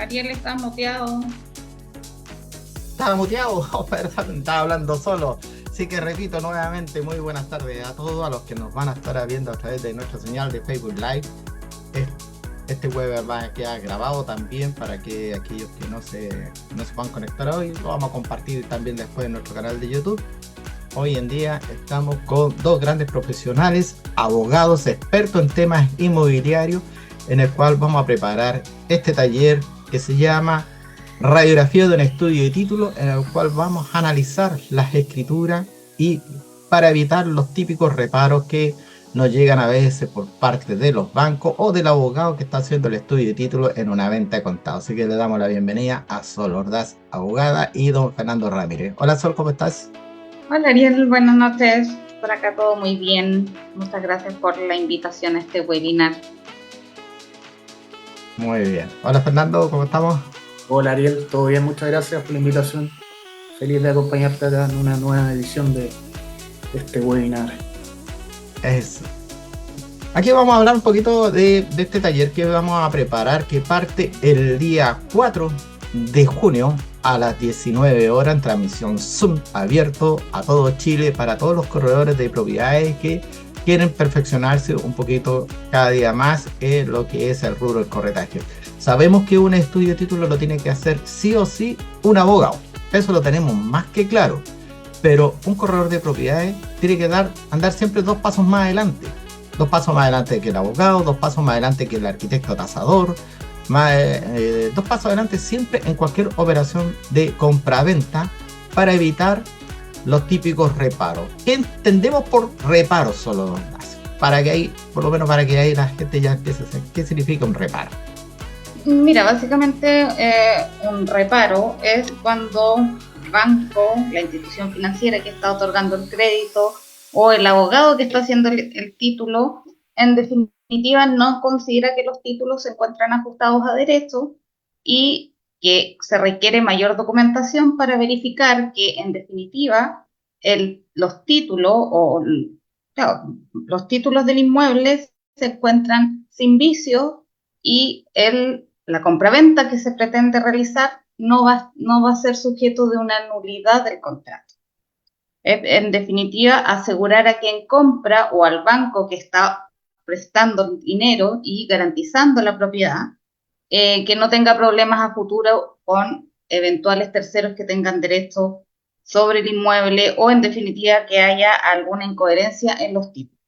Ariel, estás muteado. Estaba muteado, perdón, estaba hablando solo. Así que repito nuevamente, muy buenas tardes a todos, a los que nos van a estar viendo a través de nuestra señal de Facebook Live. Es- Este webinar va a quedar grabado también para que aquellos que no se puedan conectar hoy, lo vamos a compartir también después en nuestro canal de YouTube. Hoy en día estamos con dos grandes profesionales, abogados, expertos en temas inmobiliarios, en el cual vamos a preparar este taller que se llama Radiografía de un estudio de título, en el cual vamos a analizar las escrituras y para evitar los típicos reparos que nos llegan a veces por parte de los bancos o del abogado que está haciendo el estudio de título en una venta de contado. Así que le damos la bienvenida a Sol Ordaz, abogada, y don Fernando Ramírez. Hola Sol, ¿cómo estás? Hola Ariel, buenas noches. Por acá todo muy bien. Muchas gracias por la invitación a este webinar. Muy bien. Hola Fernando, ¿cómo estamos? Hola Ariel, todo bien, muchas gracias por la invitación. Feliz de acompañarte acá en una nueva edición de este webinar. Eso. Aquí vamos a hablar un poquito de este taller que vamos a preparar, que parte el día 4 de junio a las 19 horas en transmisión Zoom abierto a todo Chile para todos los corredores de propiedades que quieren perfeccionarse un poquito cada día más en lo que es el rubro del corretaje. Sabemos que un estudio de título lo tiene que hacer sí o sí un abogado, eso lo tenemos más que claro, pero un corredor de propiedades tiene que andar siempre dos pasos más adelante. Dos pasos más adelante que el abogado, dos pasos más adelante que el arquitecto tasador, dos pasos adelante siempre en cualquier operación de compra-venta para evitar los típicos reparos. ¿Qué entendemos por reparos solo, don Ignacio? Para que ahí, por lo menos para que ahí la gente ya empiece a saber qué significa un reparo. Mira, básicamente un reparo es cuando el banco, la institución financiera que está otorgando el crédito o el abogado que está haciendo el título, en definitiva no considera que los títulos se encuentran ajustados a derecho y que se requiere mayor documentación para verificar que en definitiva los títulos claro, los títulos del inmueble se encuentran sin vicios y la compraventa que se pretende realizar no va a ser sujeto de una nulidad del contrato. En definitiva, asegurar a quien compra o al banco que está prestando dinero y garantizando la propiedad, que no tenga problemas a futuro con eventuales terceros que tengan derecho sobre el inmueble o en definitiva que haya alguna incoherencia en los títulos.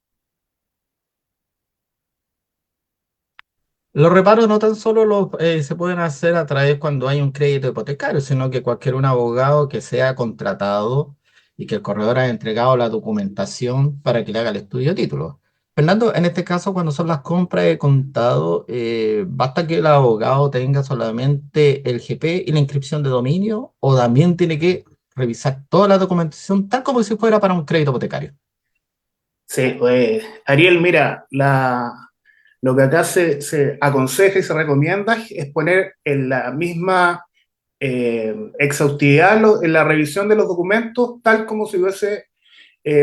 Los reparos no tan solo se pueden hacer a través cuando hay un crédito hipotecario, sino que cualquier un abogado que sea contratado y que el corredor haya entregado la documentación para que le haga el estudio de título. Fernando, en este caso, cuando son las compras de contado, ¿basta que el abogado tenga solamente el GP y la inscripción de dominio o también tiene que revisar toda la documentación tal como si fuera para un crédito hipotecario? Sí, Ariel, mira, lo que acá se aconseja y se recomienda es poner en la misma exhaustividad en la revisión de los documentos, tal como si fuese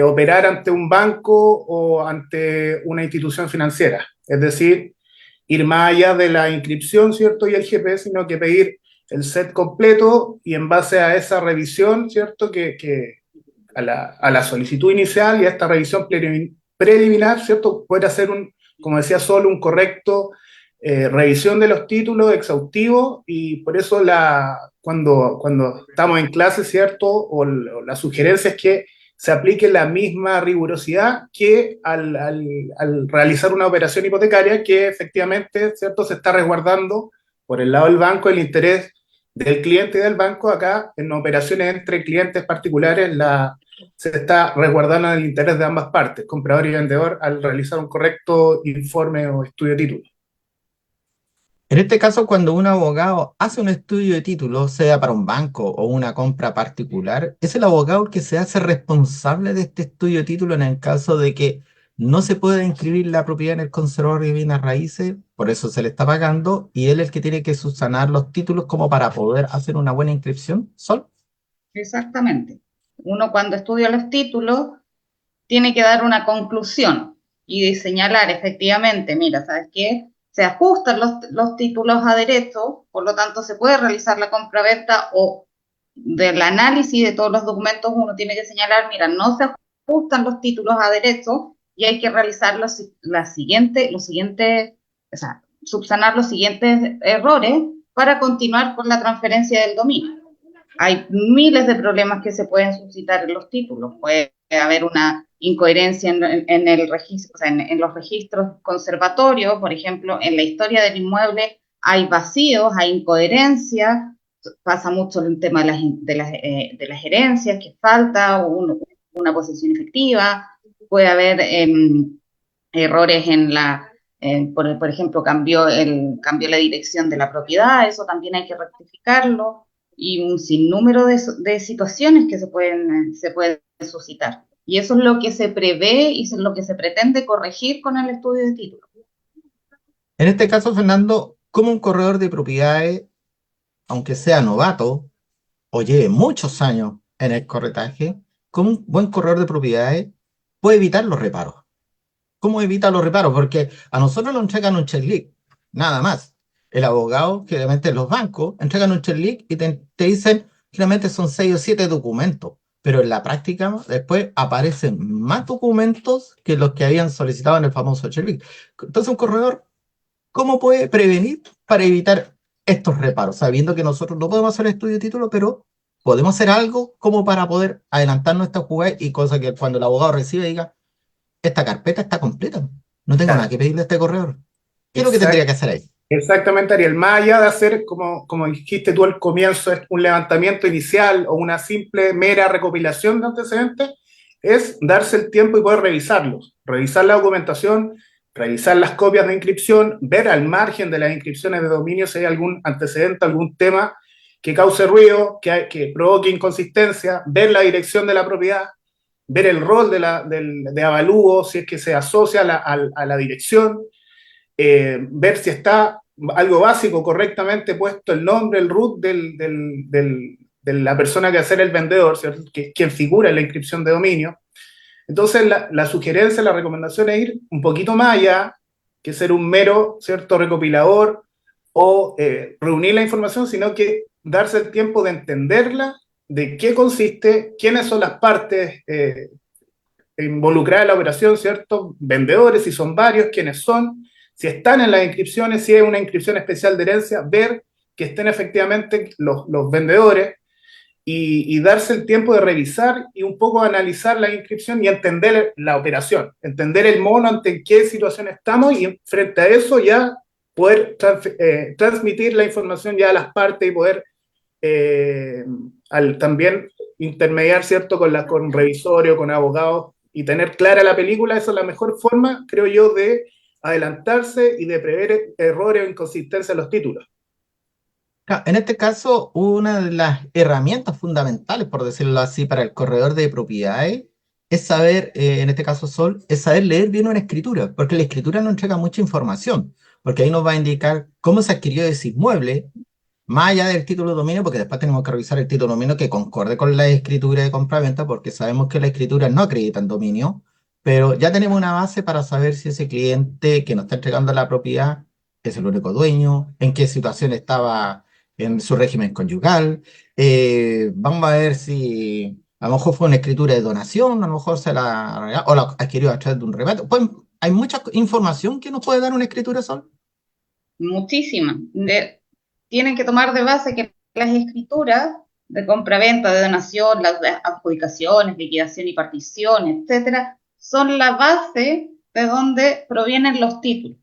operar ante un banco o ante una institución financiera. Es decir, ir más allá de la inscripción, ¿cierto? Y el GP, sino que pedir el set completo y en base a esa revisión, ¿cierto? Que a la solicitud inicial y a esta revisión preliminar, ¿cierto? Poder hacer como decía, solo un correcto revisión de los títulos exhaustivo y por eso cuando estamos en clase, ¿cierto? O la sugerencia es que se aplique la misma rigurosidad que al realizar una operación hipotecaria que efectivamente, ¿cierto? Se está resguardando por el lado del banco el interés del cliente y del banco. Acá en operaciones entre clientes particulares se está resguardando el interés de ambas partes, comprador y vendedor, al realizar un correcto informe o estudio de título. En este caso, cuando un abogado hace un estudio de título, sea para un banco o una compra particular, es el abogado el que se hace responsable de este estudio de título en el caso de que no se pueda inscribir la propiedad en el conservador de bienes raíces, por eso se le está pagando, y él es el que tiene que subsanar los títulos como para poder hacer una buena inscripción. ¿Sol? Exactamente. Uno cuando estudia los títulos tiene que dar una conclusión y señalar efectivamente, mira, ¿sabes qué? se ajustan los títulos a derecho, por lo tanto se puede realizar la compraventa o del análisis de todos los documentos uno tiene que señalar, mira, no se ajustan los títulos a derecho y hay que realizar los siguientes, o sea, subsanar los siguientes errores para continuar con la transferencia del dominio. Hay miles de problemas que se pueden suscitar en los títulos. Puede haber una incoherencia en el registro, o sea, en los registros conservatorios, por ejemplo, en la historia del inmueble hay vacíos, hay incoherencias, pasa mucho el tema de las herencias, que falta una posesión efectiva, puede haber errores en por ejemplo, cambió la dirección de la propiedad, eso también hay que rectificarlo, y un sinnúmero de situaciones que se pueden suscitar. Y eso es lo que se prevé y eso es lo que se pretende corregir con el estudio de título. En este caso, Fernando, ¿cómo un corredor de propiedades, aunque sea novato o lleve muchos años en el corretaje, cómo un buen corredor de propiedades puede evitar los reparos? ¿Cómo evita los reparos? Porque a nosotros nos entregan un checklist, nada más. El abogado, generalmente los bancos, entregan un checklist y te dicen, generalmente son 6 o 7 documentos, pero en la práctica después aparecen más documentos que los que habían solicitado en el famoso checklist. Entonces, un corredor, ¿cómo puede prevenir para evitar estos reparos? Sabiendo que nosotros no podemos hacer estudio de título, pero podemos hacer algo como para poder adelantar nuestra jugada y cosa que cuando el abogado recibe diga, esta carpeta está completa. No tengo nada Claro, que pedirle a este corredor. ¿Qué es lo que tendría exact, que hacer ahí? exactamente, Ariel. Más allá de hacer, como dijiste tú al comienzo, es un levantamiento inicial o una simple, mera recopilación de antecedentes, es darse el tiempo y poder revisarlos, revisar la documentación, revisar las copias de inscripción, ver al margen de las inscripciones de dominio si hay algún antecedente, algún tema que cause ruido, que provoque inconsistencia, ver la dirección de la propiedad, ver el rol de avalúo, si es que se asocia a la dirección, ver si está algo básico correctamente puesto el nombre, el root de la persona que va a ser el vendedor, ¿cierto? Quien figura en la inscripción de dominio. Entonces, la sugerencia, la recomendación es ir un poquito más allá que ser un mero, ¿cierto?, recopilador o reunir la información, sino que darse el tiempo de entenderla, de qué consiste, quiénes son las partes involucradas en la operación, ¿cierto? Vendedores, si son varios, quiénes son, si están en las inscripciones, si es una inscripción especial de herencia, ver que estén efectivamente los vendedores y darse el tiempo de revisar y un poco analizar la inscripción y entender la operación, entender el mono ante qué situación estamos y frente a eso ya poder transmitir la información ya a las partes y poder también intermediar, ¿cierto?, con revisores o con abogados y tener clara la película. Esa es la mejor forma, creo yo, de adelantarse y de prever errores o inconsistencias en los títulos. Claro, en este caso, una de las herramientas fundamentales, por decirlo así, para el corredor de propiedades es saber, en este caso Sol, es saber leer bien una escritura, porque la escritura nos entrega mucha información, porque ahí nos va a indicar cómo se adquirió ese inmueble, más allá del título de dominio, porque después tenemos que revisar el título de dominio que concorde con la escritura de compraventa, porque sabemos que la escritura no acredita el dominio, pero ya tenemos una base para saber si ese cliente que nos está entregando la propiedad es el único dueño, en qué situación estaba en su régimen conyugal. Vamos a ver si a lo mejor fue una escritura de donación, a lo mejor se la, o la adquirió a través de un remate. Pues, hay mucha información que nos puede dar una escritura, Sol. Muchísimas. Tienen que tomar de base que las escrituras de compraventa, de donación, las adjudicaciones, liquidación y partición, etcétera, son la base de donde provienen los títulos.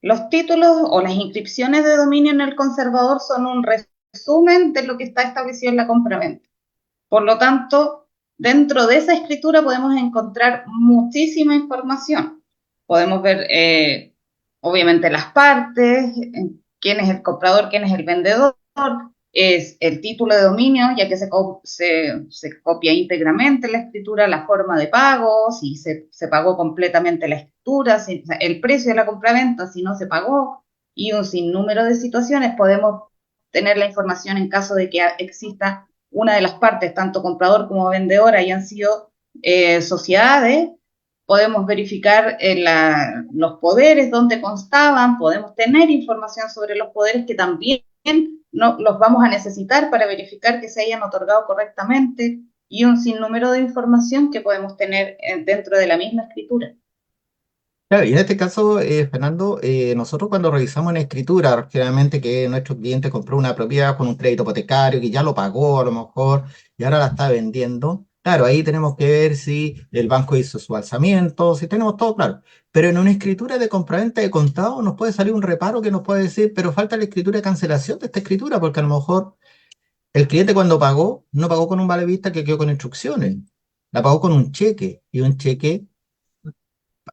Los títulos o las inscripciones de dominio en el conservador son un resumen de lo que está establecido en la compraventa. Por lo tanto, dentro de esa escritura podemos encontrar muchísima información. Podemos ver, obviamente, las partes, quién es el comprador, quién es el vendedor, es el título de dominio, ya que se copia íntegramente la escritura, la forma de pago, si se pagó completamente la escritura, si, o sea, el precio de la compraventa, si no se pagó, y un sinnúmero de situaciones. Podemos tener la información en caso de que exista una de las partes, tanto comprador como vendedor, hayan sido sociedades, podemos verificar los poderes, dónde constaban, podemos tener información sobre los poderes que también no, los vamos a necesitar para verificar que se hayan otorgado correctamente, y un sinnúmero de información que podemos tener dentro de la misma escritura. Claro, y en este caso, Fernando, nosotros cuando revisamos en escritura, generalmente que nuestro cliente compró una propiedad con un crédito hipotecario, que ya lo pagó a lo mejor, y ahora la está vendiendo, claro, ahí tenemos que ver si el banco hizo su alzamiento, si tenemos todo claro. Pero en una escritura de compraventa de contado nos puede salir un reparo que nos puede decir, pero falta la escritura de cancelación de esta escritura, porque a lo mejor el cliente cuando pagó, no pagó con un vale vista que quedó con instrucciones, la pagó con un cheque, y un cheque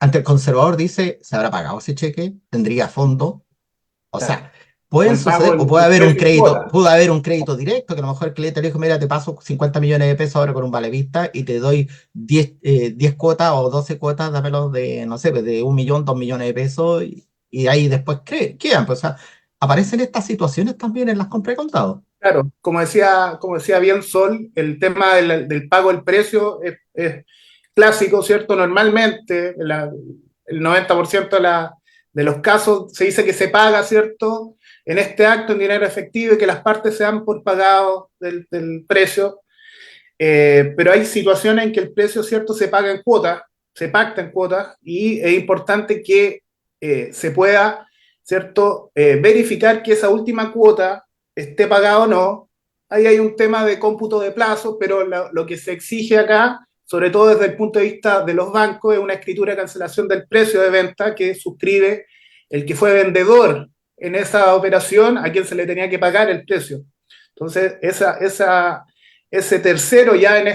ante el conservador dice, ¿se habrá pagado ese cheque? ¿Tendría fondo? O Claro. sea, pueden Un pago suceder, o en precio y cuota. puede haber un crédito directo, que a lo mejor el cliente le dijo, mira, te paso 50 millones de pesos ahora con un vale vista y te doy 10 cuotas o 12 cuotas, dámelo de, no sé, pues, de 1 millón, 2 millones de pesos, y ahí después quedan. Pues, o sea, aparecen estas situaciones también en las compras de contado. Claro, como decía bien Sol, el tema del pago del precio es clásico, ¿cierto? Normalmente el 90% de los casos se dice que se paga, ¿cierto? En este acto en dinero efectivo y que las partes se dan por pagado del precio. Pero hay situaciones en que el precio, ¿cierto?, se paga en cuotas, se pacta en cuotas, y es importante que se pueda, ¿cierto?, verificar que esa última cuota esté pagada o no. Ahí hay un tema de cómputo de plazos, pero lo que se exige acá, sobre todo desde el punto de vista de los bancos, es una escritura de cancelación del precio de venta que suscribe el que fue vendedor en esa operación a quien se le tenía que pagar el precio. Entonces, ese tercero ya en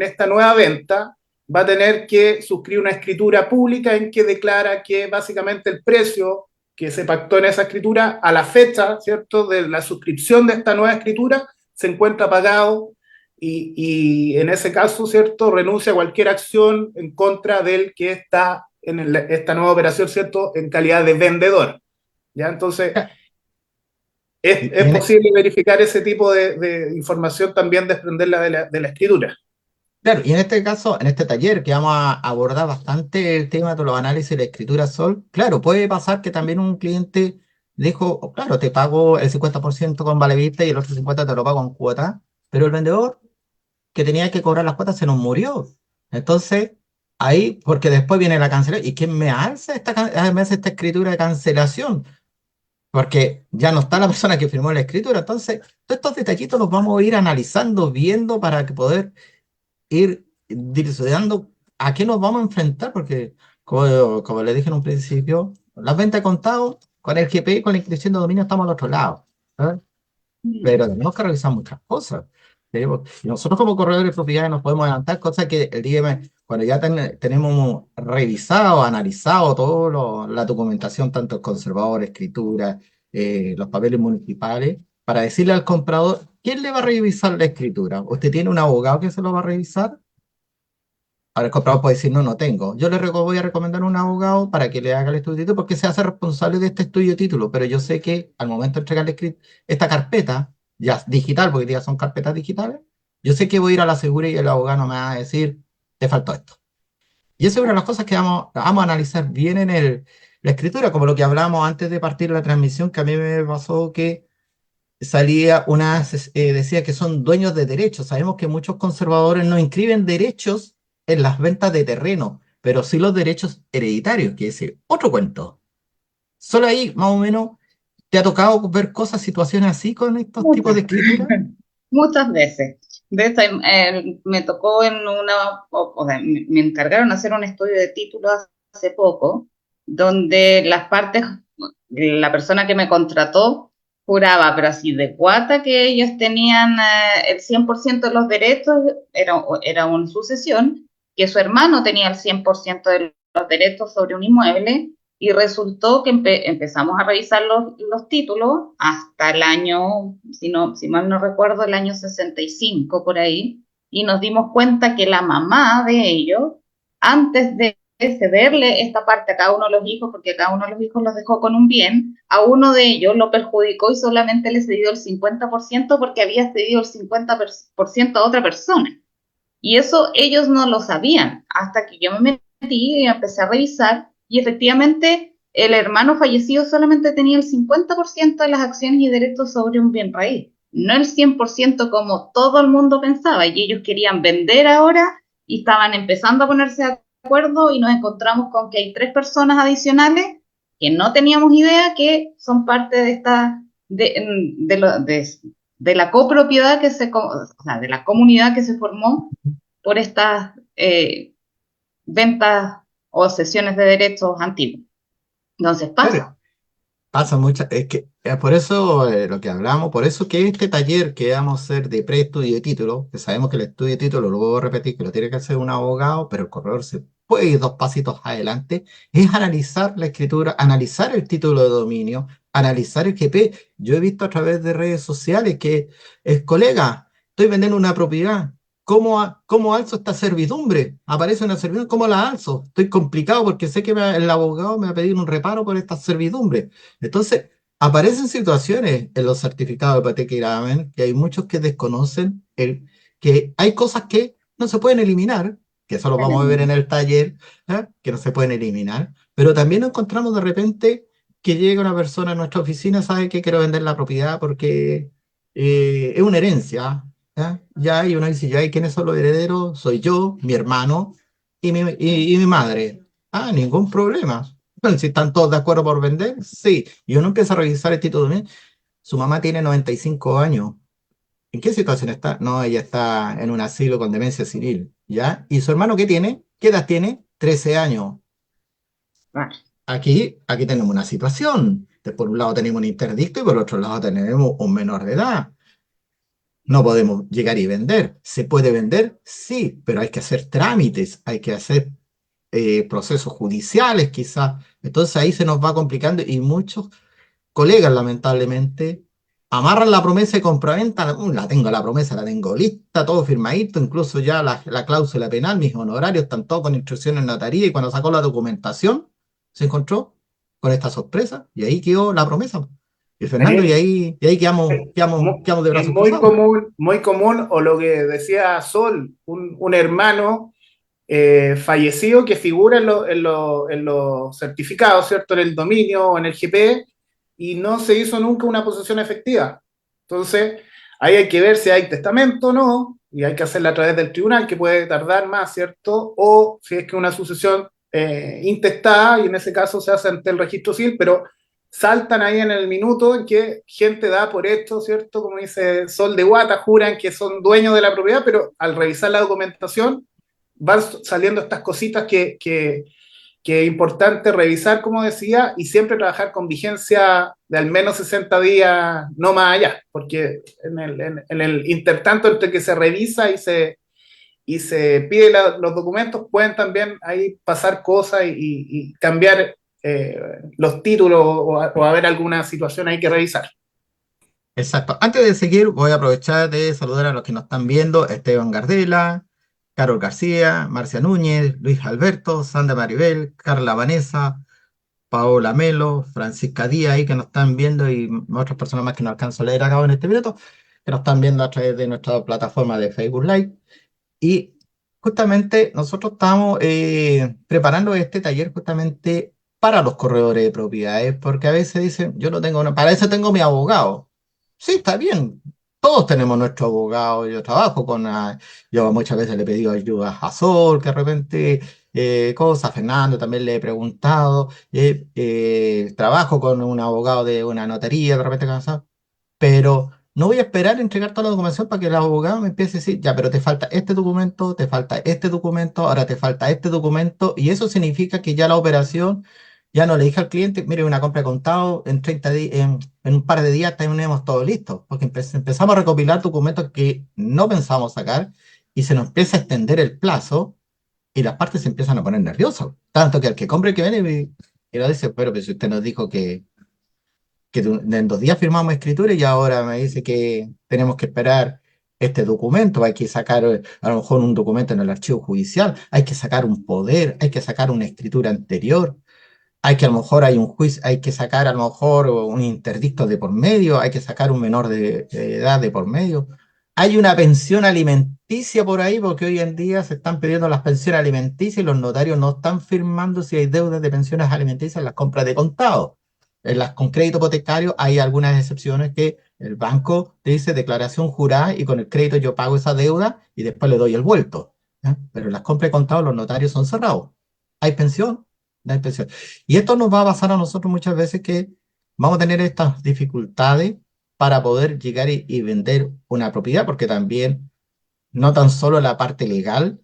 esta nueva venta va a tener que suscribir una escritura pública en que declara que básicamente el precio que se pactó en esa escritura a la fecha, ¿cierto?, de la suscripción de esta nueva escritura se encuentra pagado, y en ese caso, ¿cierto?, renuncia a cualquier acción en contra del que está en esta nueva operación, ¿cierto?, en calidad de vendedor. ¿Ya? Entonces, Y es posible verificar ese tipo de información, también desprenderla de la escritura. claro, y en este caso, en este taller que vamos a abordar bastante el tema de los análisis de la escritura Sol, claro, puede pasar que también un cliente dijo, "Oh, claro, te pago el 50% con vale vista y el otro 50% te lo pago en cuota", pero el vendedor que tenía que cobrar las cuotas se nos murió. Entonces, ahí, porque después viene la cancelación, ¿y quién me hace me hace esta escritura de cancelación? Porque ya no está la persona que firmó la escritura. Entonces, todos estos detallitos los vamos a ir analizando, viendo para que poder ir dilucidando a qué nos vamos a enfrentar, porque como le dije en un principio, las ventas de contado, con el GPI, con la inscripción de dominio estamos al otro lado, ¿eh? Pero tenemos que revisar muchas cosas. Y nosotros como corredores de propiedades nos podemos adelantar cosas que el día cuando ya tenemos revisado, analizado toda la documentación, tanto el conservador, escritura, los papeles municipales, para decirle al comprador, ¿quién le va a revisar la escritura? ¿Usted tiene un abogado que se lo va a revisar? Ahora el comprador puede decir, no, no tengo. Yo voy a recomendar un abogado para que le haga el estudio de título porque se hace responsable de este estudio de título, pero yo sé que al momento de entregarle esta carpeta, ya digital, porque ya son carpetas digitales, yo sé que voy a ir a la segura y el abogado no me va a decir, te faltó esto. Y esa es una de las cosas que vamos a analizar bien en la escritura, como lo que hablábamos antes de partir la transmisión, que a mí me pasó que salía decía que son dueños de derechos. Sabemos que muchos conservadores no inscriben derechos en las ventas de terreno, pero sí los derechos hereditarios, que es otro cuento. Solo ahí, más o menos, ¿te ha tocado ver cosas, situaciones así con estos tipos Muchas, de escritura? muchas veces. De hecho, me tocó o sea, me encargaron hacer un estudio de título hace poco, donde las partes, la persona que me contrató juraba, pero así de guata, que ellos tenían el 100% de los derechos, era una sucesión, que su hermano tenía el 100% de los derechos sobre un inmueble, y resultó que empezamos a revisar los títulos hasta el año, si mal no recuerdo, el año 65 por ahí, y nos dimos cuenta que la mamá de ellos, antes de cederle esta parte a cada uno de los hijos, porque cada uno de los hijos los dejó con un bien, a uno de ellos lo perjudicó y solamente le cedió el 50% porque había cedido el 50% a otra persona. Y eso ellos no lo sabían hasta que yo me metí y empecé a revisar, y efectivamente el hermano fallecido solamente tenía el 50% de las acciones y derechos sobre un bien raíz, no el 100% como todo el mundo pensaba, y ellos querían vender ahora y estaban empezando a ponerse de acuerdo y nos encontramos con que hay 3 personas adicionales que no teníamos idea que son parte de esta, de la copropiedad o sea, de la comunidad que se formó por estas ventas o cesiones de derechos antiguos. Entonces Claro, pasa. pasa mucho, es que por eso lo que hablamos, por eso que este taller que vamos a hacer de preestudio de título, que sabemos que el estudio de título, lo voy a repetir, que lo tiene que hacer un abogado, pero el corredor se puede ir 2 pasitos adelante, es analizar la escritura, analizar el título de dominio, analizar el GP. Yo he visto a través de redes sociales que es colega, estoy vendiendo una propiedad. ¿Cómo alzo esta servidumbre? Aparece una servidumbre, ¿cómo la alzo? Estoy complicado porque sé que el abogado me va a pedir un reparo por esta servidumbre. Entonces, aparecen situaciones en los certificados de hipoteca y gravamen que hay muchos que desconocen que hay cosas que no se pueden eliminar, que eso lo vamos a ver en el taller, que no se pueden eliminar, pero también nos encontramos de repente que llega una persona a nuestra oficina, sabe que quiero vender la propiedad porque es una herencia, ¿ya? Ya, y uno dice, ya, ¿y quiénes son los herederos? Soy yo, mi hermano y mi madre. Ah, ningún problema. Bueno, si están todos de acuerdo por vender, sí. Y uno empieza a revisar el título de su mamá tiene 95 años. ¿En qué situación está? No, ella está en un asilo con demencia senil, ¿ya? ¿Y su hermano qué tiene? ¿Qué edad tiene? 13 años. Vale. Aquí tenemos una situación. Por un lado tenemos un interdicto y por otro lado tenemos un menor de edad. No podemos llegar y vender. ¿Se puede vender? Sí, pero hay que hacer trámites, hay que hacer procesos judiciales quizás. Entonces ahí se nos va complicando y muchos colegas lamentablemente amarran la promesa de compraventa. La tengo la promesa, la tengo lista, todo firmadito, incluso ya la cláusula penal, mis honorarios están todos con instrucciones en notaría y cuando sacó la documentación se encontró con esta sorpresa y ahí quedó la promesa. Y Fernando, y Daniel, ahí quedamos de es brazos cruzados. muy común, o lo que decía Sol, un hermano fallecido que figura en los certificados, ¿cierto? En el dominio o en el GP, y no se hizo nunca una posesión efectiva. Entonces, ahí hay que ver si hay testamento o no, y hay que hacerla a través del tribunal, que puede tardar más, ¿cierto? O si es que una sucesión intestada, y en ese caso se hace ante el registro civil, pero saltan ahí en el minuto en que gente da por esto, ¿cierto? Como dice Sol de Guata, juran que son dueños de la propiedad, pero al revisar la documentación van saliendo estas cositas que es importante revisar, como decía, y siempre trabajar con vigencia de al menos 60 días, no más allá, porque en el intertanto entre que se revisa y se pide los documentos, pueden también ahí pasar cosas y cambiar los títulos o haber alguna situación ahí que revisar. Exacto. Antes de seguir, voy a aprovechar de saludar a los que nos están viendo: Esteban Gardela, Carol García, Marcia Núñez, Luis Alberto, Sandra Maribel, Carla Vanessa, Paola Melo, Francisca Díaz, ahí que nos están viendo, y otras personas más que no alcanzo a leer acá en este minuto, que nos están viendo a través de nuestra plataforma de Facebook Live. Y justamente nosotros estamos preparando este taller justamente para los corredores de propiedades, porque a veces dicen, yo no tengo, para eso tengo mi abogado. Sí, está bien. Todos tenemos nuestro abogado. Yo trabajo yo muchas veces le he pedido ayuda a Sol, que de repente cosas, a Fernando también le he preguntado. Trabajo con un abogado de una notaría, de repente cansado, pero no voy a esperar a entregar toda la documentación para que el abogado me empiece a decir, ya, pero te falta este documento, te falta este documento, ahora te falta este documento, y eso significa que ya la operación, ya no le dije al cliente, mire, una compra de contado, en 30 días, en un par de días tenemos todo listo, porque empezamos a recopilar documentos que no pensábamos sacar y se nos empieza a extender el plazo y las partes se empiezan a poner nerviosas, tanto que el que compra y que viene y lo dice, pero pues si usted nos dijo que en 2 días firmamos escritura y ahora me dice que tenemos que esperar este documento, hay que sacar a lo mejor un documento en el archivo judicial, hay que sacar un poder, hay que sacar una escritura anterior, hay que a lo mejor hay un juicio, hay que sacar a lo mejor un interdicto de por medio, hay que sacar un menor de edad de por medio. hay una pensión alimenticia por ahí, porque hoy en día se están pidiendo las pensiones alimenticias y los notarios no están firmando si hay deudas de pensiones alimenticias en las compras de contado. En las con crédito hipotecario hay algunas excepciones que el banco te dice declaración jurada y con el crédito yo pago esa deuda y después le doy el vuelto. ¿Ya? Pero en las compras de contado los notarios son cerrados. ¿Hay pensión? No hay pensión. Y esto nos va a pasar a nosotros muchas veces que vamos a tener estas dificultades para poder llegar y vender una propiedad, porque también no tan solo la parte legal,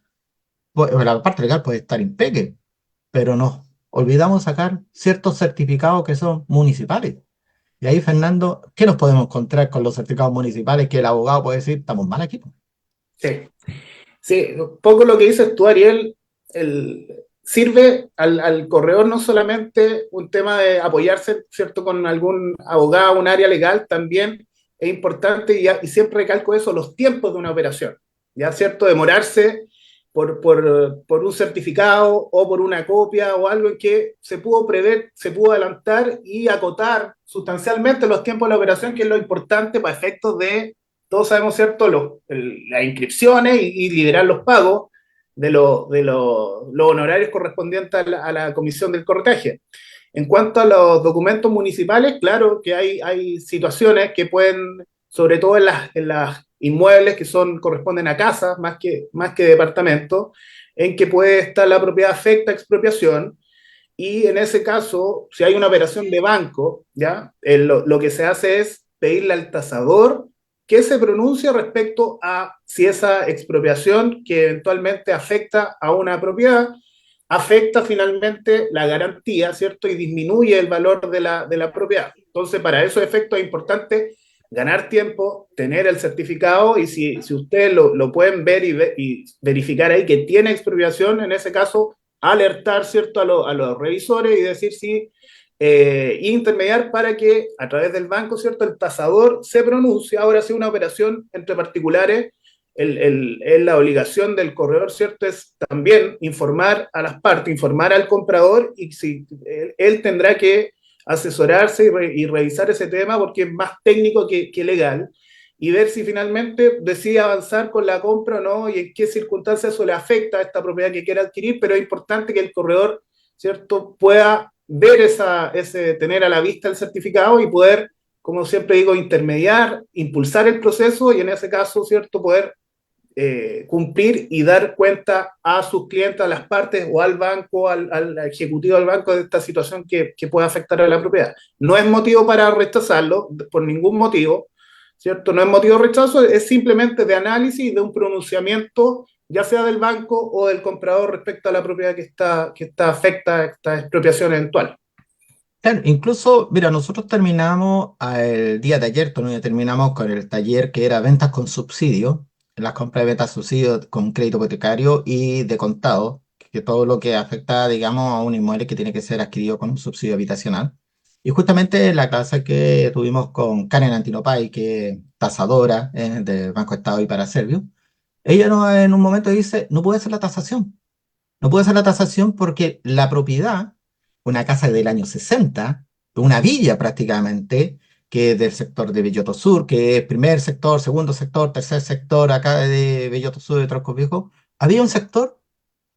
la parte legal puede estar impecable, pero nos olvidamos sacar ciertos certificados que son municipales. Y ahí, Fernando, ¿qué nos podemos encontrar con los certificados municipales que el abogado puede decir, estamos mal aquí? Sí. Sí, un poco lo que dices tú, Ariel, sirve al corredor no solamente un tema de apoyarse, ¿cierto?, con algún abogado, un área legal, también es importante, y siempre recalco eso, los tiempos de una operación, ¿ya? ¿Cierto? Demorarse por un certificado o por una copia o algo en que se pudo prever, se pudo adelantar y acotar sustancialmente los tiempos de la operación, que es lo importante para efectos de todos sabemos, ¿cierto?, las inscripciones y liberar los pagos los honorarios correspondientes a la comisión del corretaje. En cuanto a los documentos municipales, claro que hay situaciones que pueden, sobre todo en las inmuebles que corresponden a casas más que departamentos, en que puede estar la propiedad afecta a expropiación, y en ese caso, si hay una operación de banco, ¿ya? Lo que se hace es pedirle al tasador que se pronuncie respecto a si esa expropiación que eventualmente afecta a una propiedad afecta finalmente la garantía, ¿cierto? Y disminuye el valor de la propiedad. Entonces, para esos efectos es importante ganar tiempo, tener el certificado, y si ustedes lo pueden ver y verificar ahí que tiene expropiación, en ese caso, alertar, ¿cierto?, a los revisores y decir si intermediar para que a través del banco, ¿cierto?, el tasador se pronuncie. Ahora sí, una operación entre particulares, la obligación del corredor, ¿cierto?, es también informar a las partes, informar al comprador, y si él tendrá que asesorarse y revisar ese tema porque es más técnico que legal, y ver si finalmente decide avanzar con la compra o no, y en qué circunstancias eso le afecta a esta propiedad que quiere adquirir. Pero es importante que el corredor, ¿cierto?, pueda ver tener a la vista el certificado y poder, como siempre digo, intermediar, impulsar el proceso, y en ese caso, ¿cierto?, poder cumplir y dar cuenta a sus clientes, a las partes o al banco, al ejecutivo del banco, de esta situación que puede afectar a la propiedad. No es motivo para rechazarlo, por ningún motivo, ¿cierto? No es motivo de rechazo, es simplemente de análisis y de un pronunciamiento, ya sea del banco o del comprador, respecto a la propiedad que está afecta a esta expropiación eventual. Claro, incluso, mira, nosotros terminamos el día de ayer, terminamos con el taller que era ventas con subsidio, las compras de ventas subsidio con crédito hipotecario y de contado, que todo lo que afecta, digamos, a un inmueble que tiene que ser adquirido con un subsidio habitacional. Y justamente la clase que tuvimos con Karen Antinopay, que es tasadora del Banco Estado y para Servio, ella en un momento dice, no puede ser la tasación. No puede ser la tasación porque la propiedad, una casa del año 60, una villa prácticamente, que es del sector de Belloto Sur, que es primer sector, segundo sector, tercer sector, acá de Belloto Sur, de Trosco Viejo, había un sector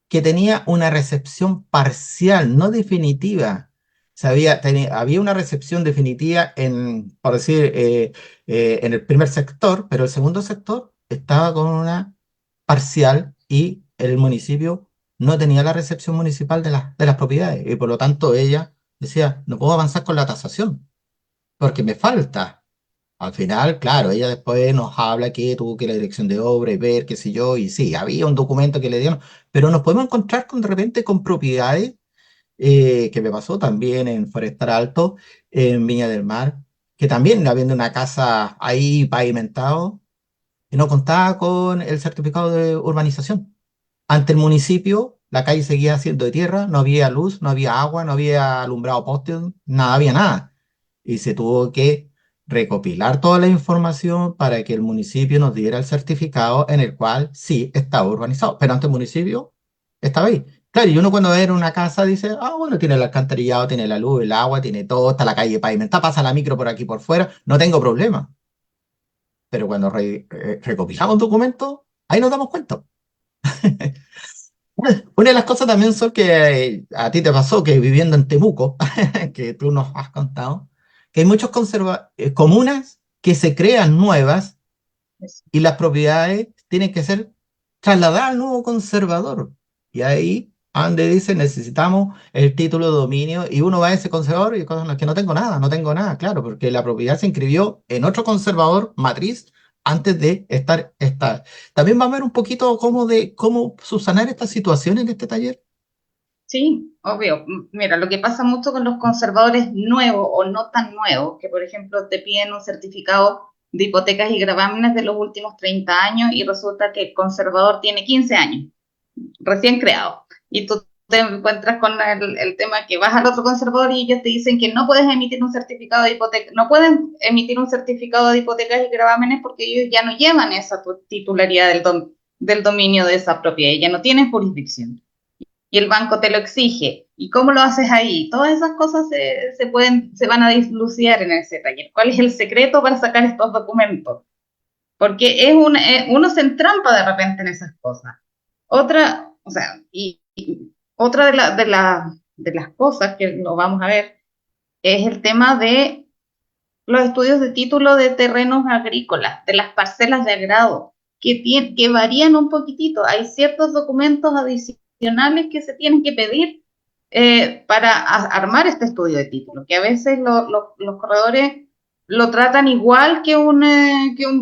que tenía una recepción parcial, no definitiva. O sea, había una recepción definitiva por decir, en el primer sector, pero el segundo sector estaba con una parcial y el municipio no tenía la recepción municipal de las propiedades. Y por lo tanto ella decía, no puedo avanzar con la tasación porque me falta. Al final, claro, ella después nos habla que tuvo que ir a la dirección de obra y ver, qué sé yo, y sí, había un documento que le dieron, pero nos podemos encontrar de repente con propiedades, que me pasó también en Forestal Alto, en Viña del Mar, que también habiendo una casa ahí pavimentado, y no contaba con el certificado de urbanización. Ante el municipio, la calle seguía siendo de tierra, no había luz, no había agua, no había alumbrado postes, nada, había nada. Y se tuvo que recopilar toda la información para que el municipio nos diera el certificado en el cual sí estaba urbanizado. Pero ante el municipio estaba ahí. Claro, y uno cuando ve una casa dice, ah, bueno, tiene el alcantarillado, tiene la luz, el agua, tiene todo, está la calle pavimentada, pasa la micro por aquí por fuera, no tengo problema. pero cuando recopilamos documentos, ahí nos damos cuenta. Una de las cosas también son que a ti te pasó que viviendo en Temuco, que tú nos has contado, que hay muchos comunas que se crean nuevas y las propiedades tienen que ser trasladadas al nuevo conservador. Y ahí, donde dice, necesitamos el título de dominio, y uno va a ese conservador y dice, "No, es que no tengo nada, claro, porque la propiedad se inscribió en otro conservador matriz antes de estar esta. También va a ver un poquito cómo subsanar esta situación en este taller. Sí, obvio. Mira, lo que pasa mucho con los conservadores nuevos o no tan nuevos, que por ejemplo te piden un certificado de hipotecas y gravámenes de los últimos 30 años y resulta que el conservador tiene 15 años, recién creado. Y tú te encuentras con el tema que vas al otro conservador y ellos te dicen que no puedes emitir un certificado de hipoteca, no pueden emitir un certificado de hipotecas y gravámenes porque ellos ya no llevan esa titularidad del dominio de esa propiedad, ya no tienen jurisdicción y el banco te lo exige. ¿Y cómo lo haces ahí? Todas esas cosas se van a dilucidar en ese taller. ¿Cuál es el secreto para sacar estos documentos? Porque uno se entrampa de repente en esas cosas. Otra, o sea, y otra de las cosas que lo vamos a ver es el tema de los estudios de título de terrenos agrícolas, de las parcelas de agrado, que varían un poquitito. Hay ciertos documentos adicionales que se tienen que pedir para armar este estudio de título, que a veces los corredores lo tratan igual que un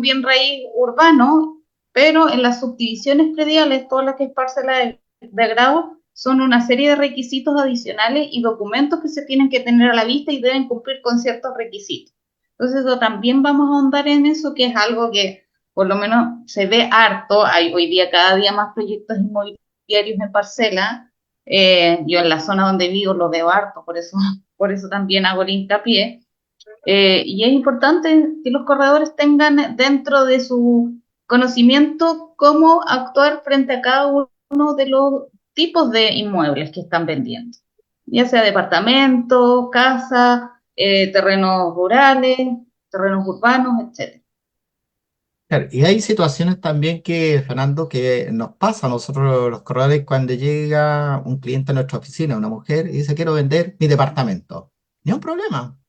bien raíz urbano, pero en las subdivisiones prediales, todas las que es parcela de agrado, son una serie de requisitos adicionales y documentos que se tienen que tener a la vista y deben cumplir con ciertos requisitos. Entonces, también vamos a ahondar en eso, que es algo que por lo menos se ve harto. Hay hoy día cada día más proyectos inmobiliarios en parcela. Yo en la zona donde vivo lo veo harto, por eso también hago el hincapié. Y es importante que los corredores tengan dentro de su conocimiento cómo actuar frente a cada uno de los tipos de inmuebles que están vendiendo, ya sea departamentos, casas, terrenos rurales, terrenos urbanos, etcétera. Claro, y hay situaciones también que, Fernando, que nos pasa a nosotros los corredores cuando llega un cliente a nuestra oficina, una mujer, y dice, quiero vender mi departamento. Ni un problema.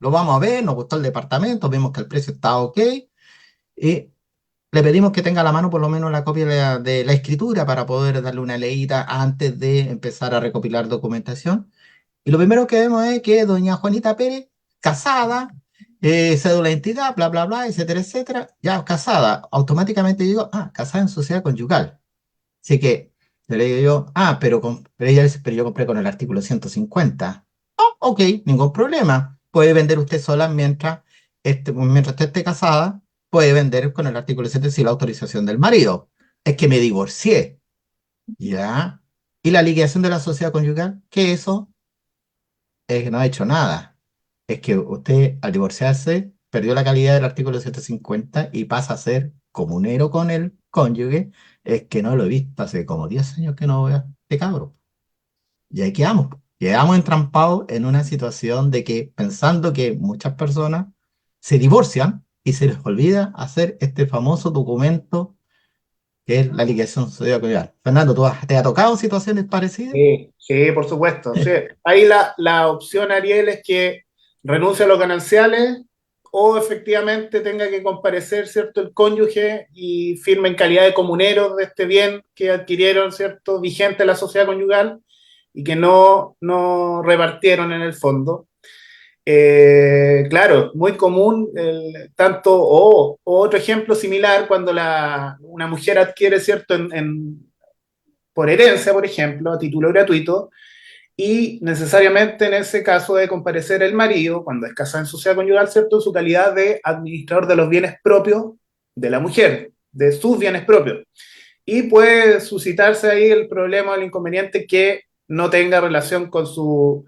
Lo vamos a ver, nos gustó el departamento, vemos que el precio está ok, y le pedimos que tenga a la mano por lo menos la copia de la escritura para poder darle una leída antes de empezar a recopilar documentación. Y lo primero que vemos es que doña Juanita Pérez, casada, cédula de identidad, bla, bla, bla, etcétera, etcétera, ya casada. Automáticamente digo, casada en sociedad conyugal. Así que yo le digo yo, pero ella dice, pero yo compré con el artículo 150. Oh, ok, ningún problema. Puede vender usted sola mientras usted esté casada, puede vender con el artículo 7 sin la autorización del marido. Es que me divorcié, ¿ya? ¿Y la liquidación de la sociedad conyugal? ¿Qué es eso? Es que no ha hecho nada. Es que usted, al divorciarse, perdió la calidad del artículo 750 y pasa a ser comunero con el cónyuge. Es que no lo he visto hace como 10 años que no veo a este cabro. Y ahí quedamos. Quedamos entrampados en una situación de que pensando que muchas personas se divorcian y se les olvida hacer este famoso documento que es la liquidación sociedad conyugal. Fernando, ¿te ha tocado situaciones parecidas? Sí, sí, por supuesto. Sí. Ahí la opción, Ariel, es que renuncie a los gananciales o efectivamente tenga que comparecer, ¿cierto?, el cónyuge y firme en calidad de comuneros de este bien que adquirieron, ¿cierto?, vigente la sociedad conyugal y que no repartieron en el fondo. Claro, muy común, o otro ejemplo similar, cuando una mujer adquiere, ¿cierto?, por herencia, por ejemplo, a título gratuito, y necesariamente en ese caso debe comparecer el marido, cuando es casado en sociedad conyugal, ¿cierto?, en su calidad de administrador de los bienes propios de la mujer, de sus bienes propios. Y puede suscitarse ahí el problema o el inconveniente que no tenga relación con su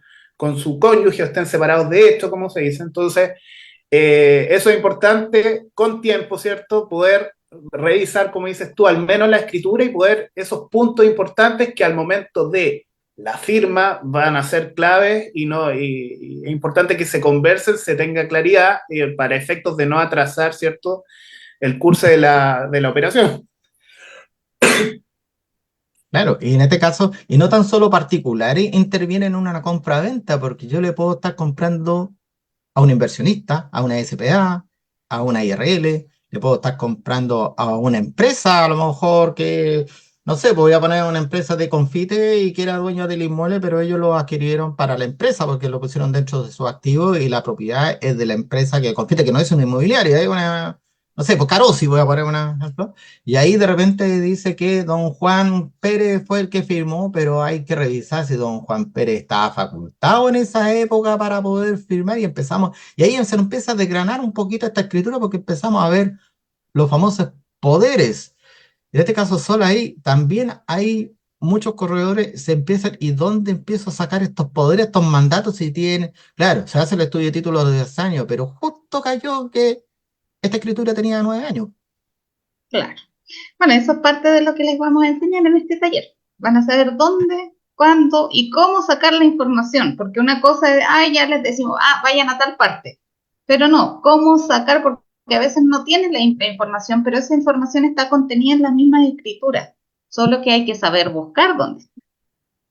cónyuge o estén separados de hecho, como se dice. Entonces, eso es importante con tiempo, ¿cierto? Poder revisar, como dices tú, al menos la escritura y poder esos puntos importantes que al momento de la firma van a ser claves y es importante que se conversen, se tenga claridad para efectos de no atrasar, ¿cierto?, el curso de la operación. Claro, y en este caso, y no tan solo particulares intervienen en una compra-venta, porque yo le puedo estar comprando a un inversionista, a una SPA, a una IRL, le puedo estar comprando a una empresa, a lo mejor que, no sé, pues voy a poner una empresa de confite y que era dueño del inmueble, pero ellos lo adquirieron para la empresa porque lo pusieron dentro de su activo y la propiedad es de la empresa que confite, que no es una inmobiliaria, es una, no sé, pues Carosi, voy a poner un ejemplo. Y ahí de repente dice que don Juan Pérez fue el que firmó, pero hay que revisar si don Juan Pérez estaba facultado en esa época para poder firmar y empezamos, y ahí se nos empieza a desgranar un poquito esta escritura porque empezamos a ver los famosos poderes. En este caso solo ahí también hay muchos corredores, se empiezan, ¿y dónde empiezo a sacar estos poderes, estos mandatos si tiene? Claro, se hace el estudio de título de 10 años, pero justo cayó que esta escritura tenía 9 años. Claro. Bueno, eso es parte de lo que les vamos a enseñar en este taller. Van a saber dónde, cuándo y cómo sacar la información, porque una cosa es, ya les decimos, vayan a tal parte, pero no, cómo sacar, porque a veces no tienen la información, pero esa información está contenida en las mismas escrituras, solo que hay que saber buscar dónde.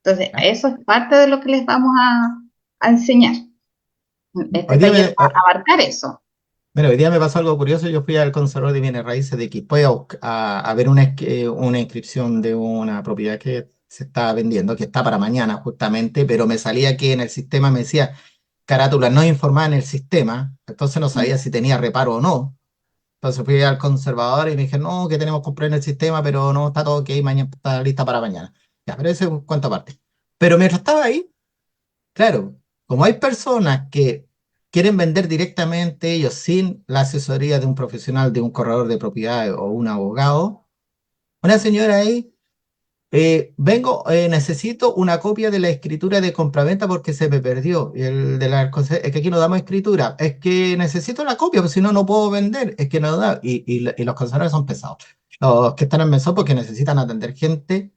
Entonces, ¿Ya? eso es parte de lo que les vamos a enseñar. Este Hoy día taller me, va a abarcar eso. Mira, hoy día me pasó algo curioso. Yo fui al conservador de bienes raíces de Quilpué a ver una inscripción de una propiedad que se está vendiendo, que está para mañana justamente, pero me salía que en el sistema me decía carátula no informada en el sistema, entonces no sabía si tenía reparo o no. Entonces fui al conservador y me dije, no, que tenemos que comprar en el sistema, pero no está todo ok, mañana está lista para mañana. Ya, pero ese es un cuento aparte. Pero mientras estaba ahí, claro, como hay personas que quieren vender directamente ellos sin la asesoría de un profesional, de un corredor de propiedades o un abogado, una señora ahí, necesito una copia de la escritura de compraventa porque se me perdió. Y es que aquí no damos escritura, es que necesito la copia, porque si no, no puedo vender, es que no da. Y los conservadores son pesados. Los que están en mesón porque necesitan atender gente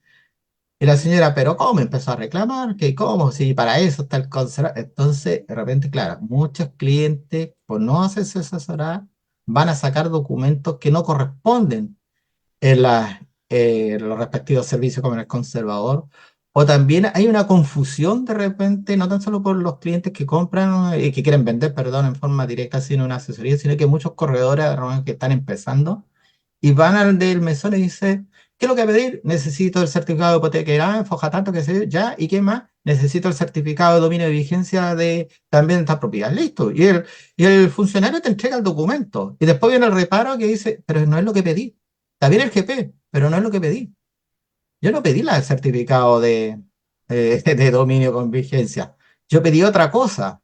y la señora, pero ¿cómo? Empezó a reclamar, que cómo, si para eso está el conservador. Entonces, de repente, claro, muchos clientes, por no hacerse asesorar, van a sacar documentos que no corresponden en los respectivos servicios como en el conservador. O también hay una confusión de repente, no tan solo por los clientes que compran y que quieren vender, perdón, en forma directa sin una asesoría, sino que muchos corredores de repente, que están empezando y van al del mesón y dice, ¿qué es lo que voy a pedir? Necesito el certificado de hipoteca, enfoca tanto que sé, ya, ¿y qué más? Necesito el certificado de dominio de vigencia de también de esta propiedad. Listo. Y el funcionario te entrega el documento. Y después viene el reparo que dice, pero no es lo que pedí. Está bien el GP, pero no es lo que pedí. Yo no pedí el certificado de dominio con vigencia. Yo pedí otra cosa.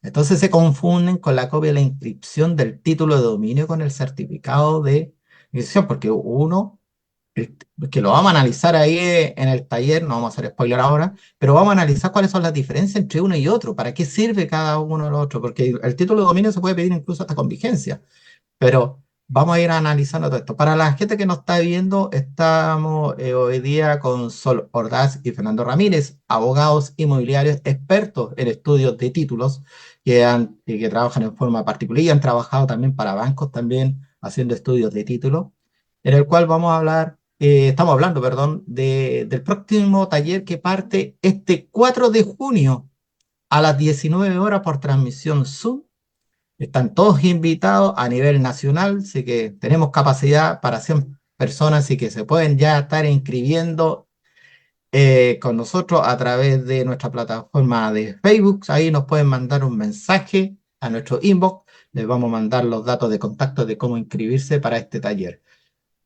Entonces se confunden con la copia de la inscripción del título de dominio con el certificado de inscripción, porque uno, el- que lo vamos a analizar ahí en el taller, no vamos a hacer spoiler ahora, pero vamos a analizar cuáles son las diferencias entre uno y otro, para qué sirve cada uno de los otros, porque el título de dominio se puede pedir incluso hasta con vigencia. Pero vamos a ir analizando todo esto. Para la gente que nos está viendo, estamos hoy día con Sol Ordaz y Fernando Ramírez, abogados inmobiliarios expertos en estudios de títulos y que trabajan en forma particular y han trabajado también para bancos también haciendo estudios de títulos, en el cual estamos hablando, perdón, del próximo taller que parte este 4 de junio a las 19 horas por transmisión Zoom. Están todos invitados a nivel nacional, así que tenemos capacidad para 100 personas, así que se pueden ya estar inscribiendo con nosotros a través de nuestra plataforma de Facebook. Ahí nos pueden mandar un mensaje a nuestro inbox. Les vamos a mandar los datos de contacto de cómo inscribirse para este taller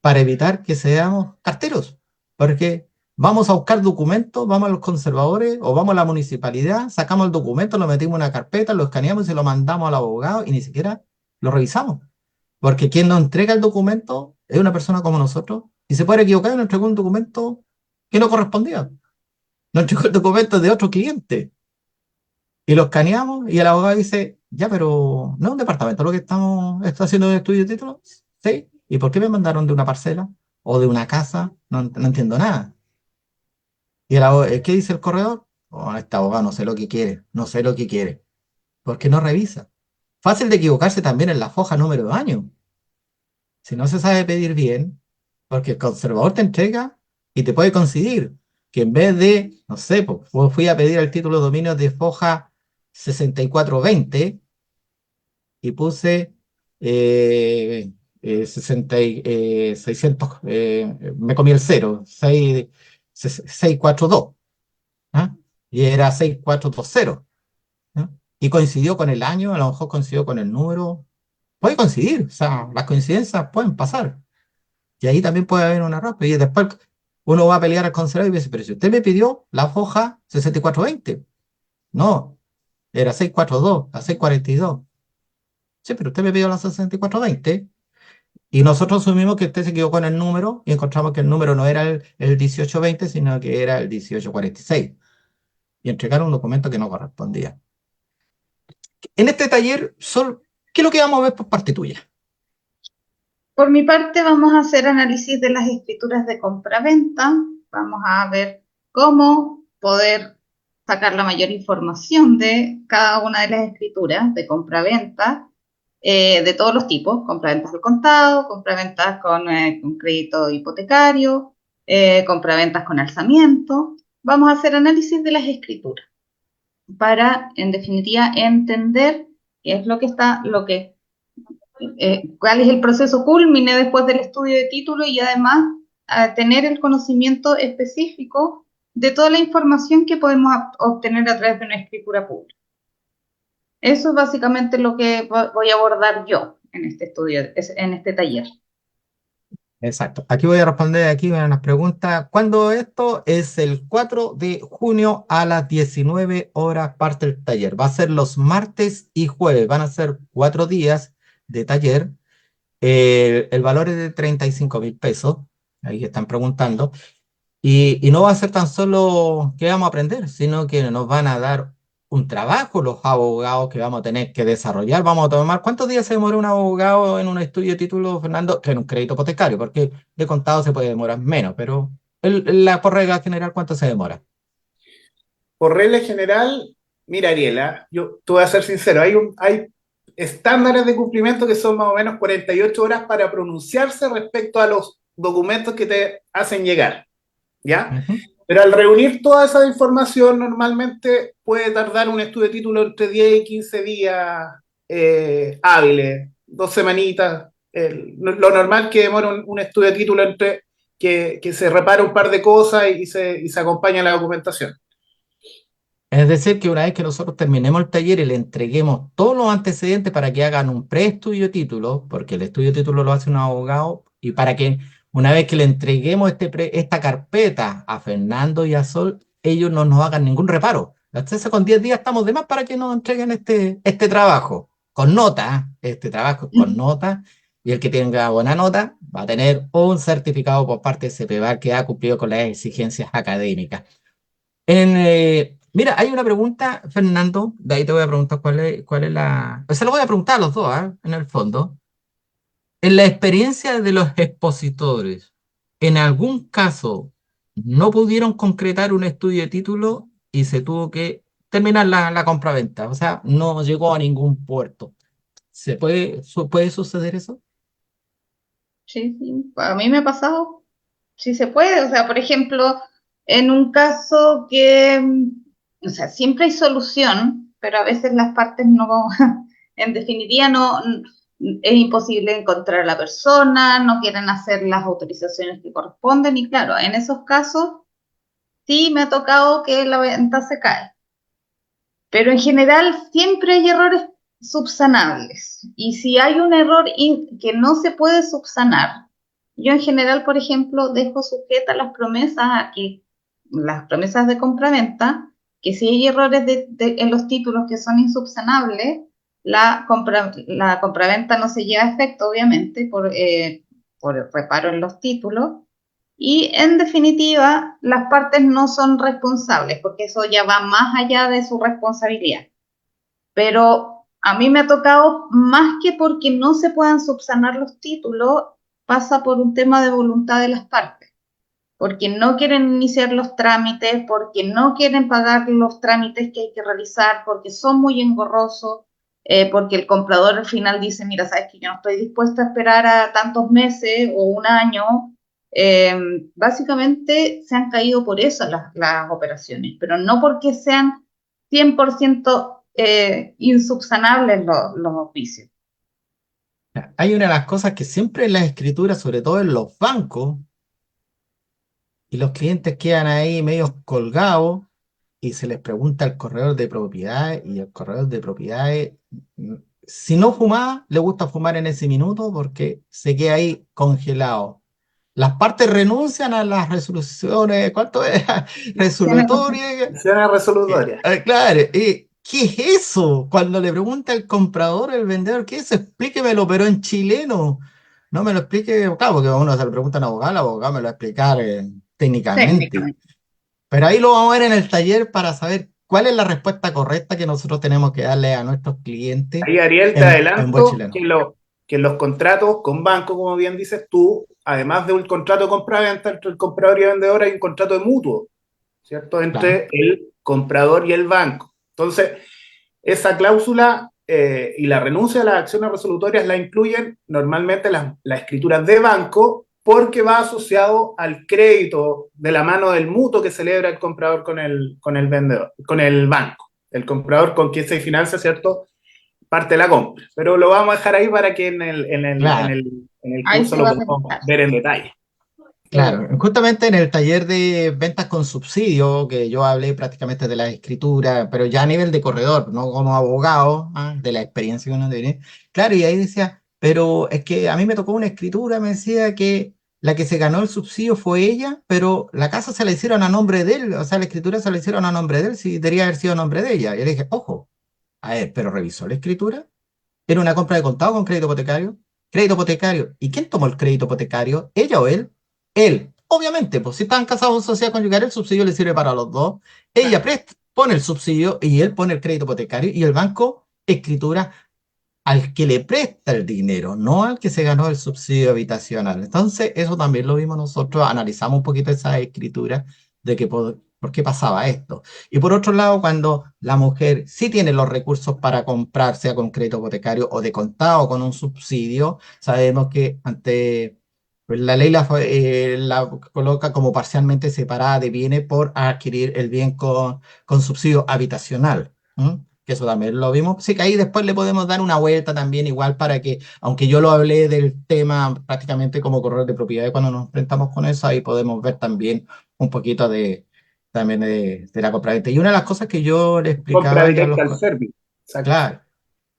para evitar que seamos carteros, porque vamos a buscar documentos, vamos a los conservadores o vamos a la municipalidad, sacamos el documento, lo metimos en una carpeta, lo escaneamos y se lo mandamos al abogado y ni siquiera lo revisamos, porque quien nos entrega el documento es una persona como nosotros y se puede equivocar y nos entregó un documento que no correspondía, nos entregó el documento de otro cliente y lo escaneamos y el abogado dice, ya, pero no es un departamento lo que está haciendo un estudio de título. Sí. ¿Y por qué me mandaron de una parcela o de una casa? No, no entiendo nada. ¿Y qué dice el corredor? Oh, este abogado no sé lo que quiere, no sé lo que quiere. ¿Por qué no revisa? Fácil de equivocarse también en la foja número de año. si no se sabe pedir bien, porque el conservador te entrega y te puede coincidir que en vez de, no sé, pues fui a pedir el título de dominio de foja 6420 y puse 600, me comí el cero, 642, ¿ah? Y era 6420, ¿no? Y coincidió con el año, a lo mejor coincidió con el número, puede coincidir, o sea, las coincidencias pueden pasar. Y ahí también puede haber un error. Y después uno va a pelear al conservador y dice, pero si usted me pidió la foja 6420, no, era 642, la 642. Sí, pero usted me pidió la 6420 y nosotros asumimos que usted se equivocó en el número y encontramos que el número no era el 1820, sino que era el 1846. Y entregaron un documento que no correspondía. En este taller, Sol, ¿qué es lo que vamos a ver por parte tuya? Por mi parte, vamos a hacer análisis de las escrituras de compra-venta. Vamos a ver cómo poder sacar la mayor información de cada una de las escrituras de compra-venta, de todos los tipos: compraventas al contado, compraventas con crédito hipotecario, compraventas con alzamiento. Vamos a hacer análisis de las escrituras para, en definitiva, entender qué es lo que está, cuál es el proceso culmine después del estudio de título, y además tener el conocimiento específico de toda la información que podemos obtener a través de una escritura pública. Eso es básicamente lo que voy a abordar yo en este estudio, en este taller. Exacto. Aquí voy a responder aquí unas preguntas. ¿Cuándo esto? Es el 4 de junio a las 19 horas parte el taller. Va a ser los martes y jueves. Van a ser 4 días de taller. El valor es de 35.000 pesos. Ahí están preguntando. Y no va a ser tan solo que vamos a aprender, sino que nos van a dar un trabajo los abogados que vamos a tener que desarrollar. Vamos a tomar, ¿cuántos días se demora un abogado en un estudio de título, Fernando? Que en un crédito hipotecario, porque de contado se puede demorar menos, pero por regla general, ¿cuánto se demora? Por regla general, mira, Ariela, yo te voy a ser sincero, hay estándares de cumplimiento que son más o menos 48 horas para pronunciarse respecto a los documentos que te hacen llegar, ¿ya? Ujú. Pero al reunir toda esa información, normalmente puede tardar un estudio de título entre 10 y 15 días hábiles, 2 semanitas. Lo normal que demora un estudio de título entre que se repara un par de cosas y se acompaña la documentación. Es decir, que una vez que nosotros terminemos el taller y le entreguemos todos los antecedentes para que hagan un preestudio de título, porque el estudio de título lo hace un abogado, y para que una vez que le entreguemos esta carpeta a Fernando y a Sol, ellos no nos hagan ningún reparo. Entonces, con 10 días estamos de más para que nos entreguen este trabajo con nota. Este trabajo es con nota, y el que tenga buena nota va a tener un certificado por parte de CEPEVAL que ha cumplido con las exigencias académicas. Mira, hay una pregunta, Fernando, de ahí te voy a preguntar cuál es la... O sea, lo voy a preguntar a los dos, ¿ah? En el fondo. En la experiencia de los expositores, ¿en algún caso no pudieron concretar un estudio de título y se tuvo que terminar la compraventa? O sea, no llegó a ningún puerto. ¿Puede suceder eso? Sí, sí, a mí me ha pasado, sí se puede. O sea, por ejemplo, en un caso o sea, siempre hay solución, pero a veces las partes no, en definitiva no, es imposible encontrar a la persona, no quieren hacer las autorizaciones que corresponden, y claro, en esos casos sí me ha tocado que la venta se cae. Pero en general siempre hay errores subsanables. Y si hay un error que no se puede subsanar, yo en general, por ejemplo, dejo sujetas las promesas de compraventa, que si hay errores en los títulos que son insubsanables, la compraventa no se lleva a efecto, obviamente, por reparo en los títulos. Y en definitiva, las partes no son responsables, porque eso ya va más allá de su responsabilidad. Pero a mí me ha tocado, más que porque no se puedan subsanar los títulos, pasa por un tema de voluntad de las partes, porque no quieren iniciar los trámites, porque no quieren pagar los trámites que hay que realizar, porque son muy engorrosos. porque el comprador al final dice, mira, sabes que yo no estoy dispuesta a esperar a tantos meses o un año. Básicamente se han caído por eso las operaciones, pero no porque sean 100% insubsanables los vicios. Hay una de las cosas que siempre en las escrituras, sobre todo en los bancos, y los clientes quedan ahí medio colgados y se les pregunta al corredor de propiedades y el corredor de propiedades, mm, si no fumaba, le gusta fumar en ese minuto porque se queda ahí congelado. Las partes renuncian a las resoluciones, ¿cuánto es? Resolutorias. Acciones resolutorias. Claro, ¿qué es eso? Cuando le pregunta el comprador, el vendedor, ¿qué es eso? Explíquemelo, pero en chileno. No me lo explique, claro, porque a uno se le pregunta a un abogado, el abogado me lo va a explicar técnicamente. Técnicamente. Pero ahí lo vamos a ver en el taller para saber cuál es la respuesta correcta que nosotros tenemos que darle a nuestros clientes Ahí, Ariel, te en buen adelanto chileno. que los contratos con banco, como bien dices tú, además de un contrato de compra-venta entre el comprador y el vendedor, hay un contrato de mutuo, ¿cierto? Claro, Entre el comprador y el banco. Entonces, esa cláusula y la renuncia a las acciones resolutorias la incluyen normalmente las escrituras de banco porque va asociado al crédito de la mano del mutuo que celebra el comprador con el vendedor, con el banco. El comprador con quien se financia, ¿cierto? Parte de la compra. Pero lo vamos a dejar ahí para que claro. en el Ahí curso se lo va a podamos preguntar. ver en detalle. Claro, justamente en el taller de ventas con subsidio, que yo hablé prácticamente de la escritura, pero ya a nivel de corredor, no como abogado, de la experiencia que uno tiene. Claro, y ahí decía, pero es que a mí me tocó una escritura, me decía que la que se ganó el subsidio fue ella, pero la casa se la hicieron a nombre de él, o sea, la escritura se la hicieron a nombre de él, sí, debería haber sido a nombre de ella. Y le dije, ojo, a ver, pero revisó la escritura. ¿Era una compra de contado con crédito hipotecario? Crédito hipotecario. ¿Y quién tomó el crédito hipotecario? ¿Ella o él? Él. Obviamente, pues si están casados en sociedad conyugal, el subsidio le sirve para los dos. Ella pone el subsidio y él pone el crédito hipotecario y el banco escritura al que le presta el dinero, no al que se ganó el subsidio habitacional. Entonces, eso también lo vimos nosotros, analizamos un poquito esa escritura de que por qué pasaba esto. Y por otro lado, cuando la mujer sí tiene los recursos para comprar, sea con crédito hipotecario o de contado con un subsidio, sabemos que ante pues, la ley la coloca como parcialmente separada de bienes por adquirir el bien con subsidio habitacional. Que eso también lo vimos. Sí, que ahí después le podemos dar una vuelta también, igual para que, aunque yo lo hablé del tema prácticamente como corredor de propiedades cuando nos enfrentamos con eso, ahí podemos ver también un poquito también de la compraventa. Y una de las cosas que yo le Compra explicaba ya a directa al servicio. Exacto. claro,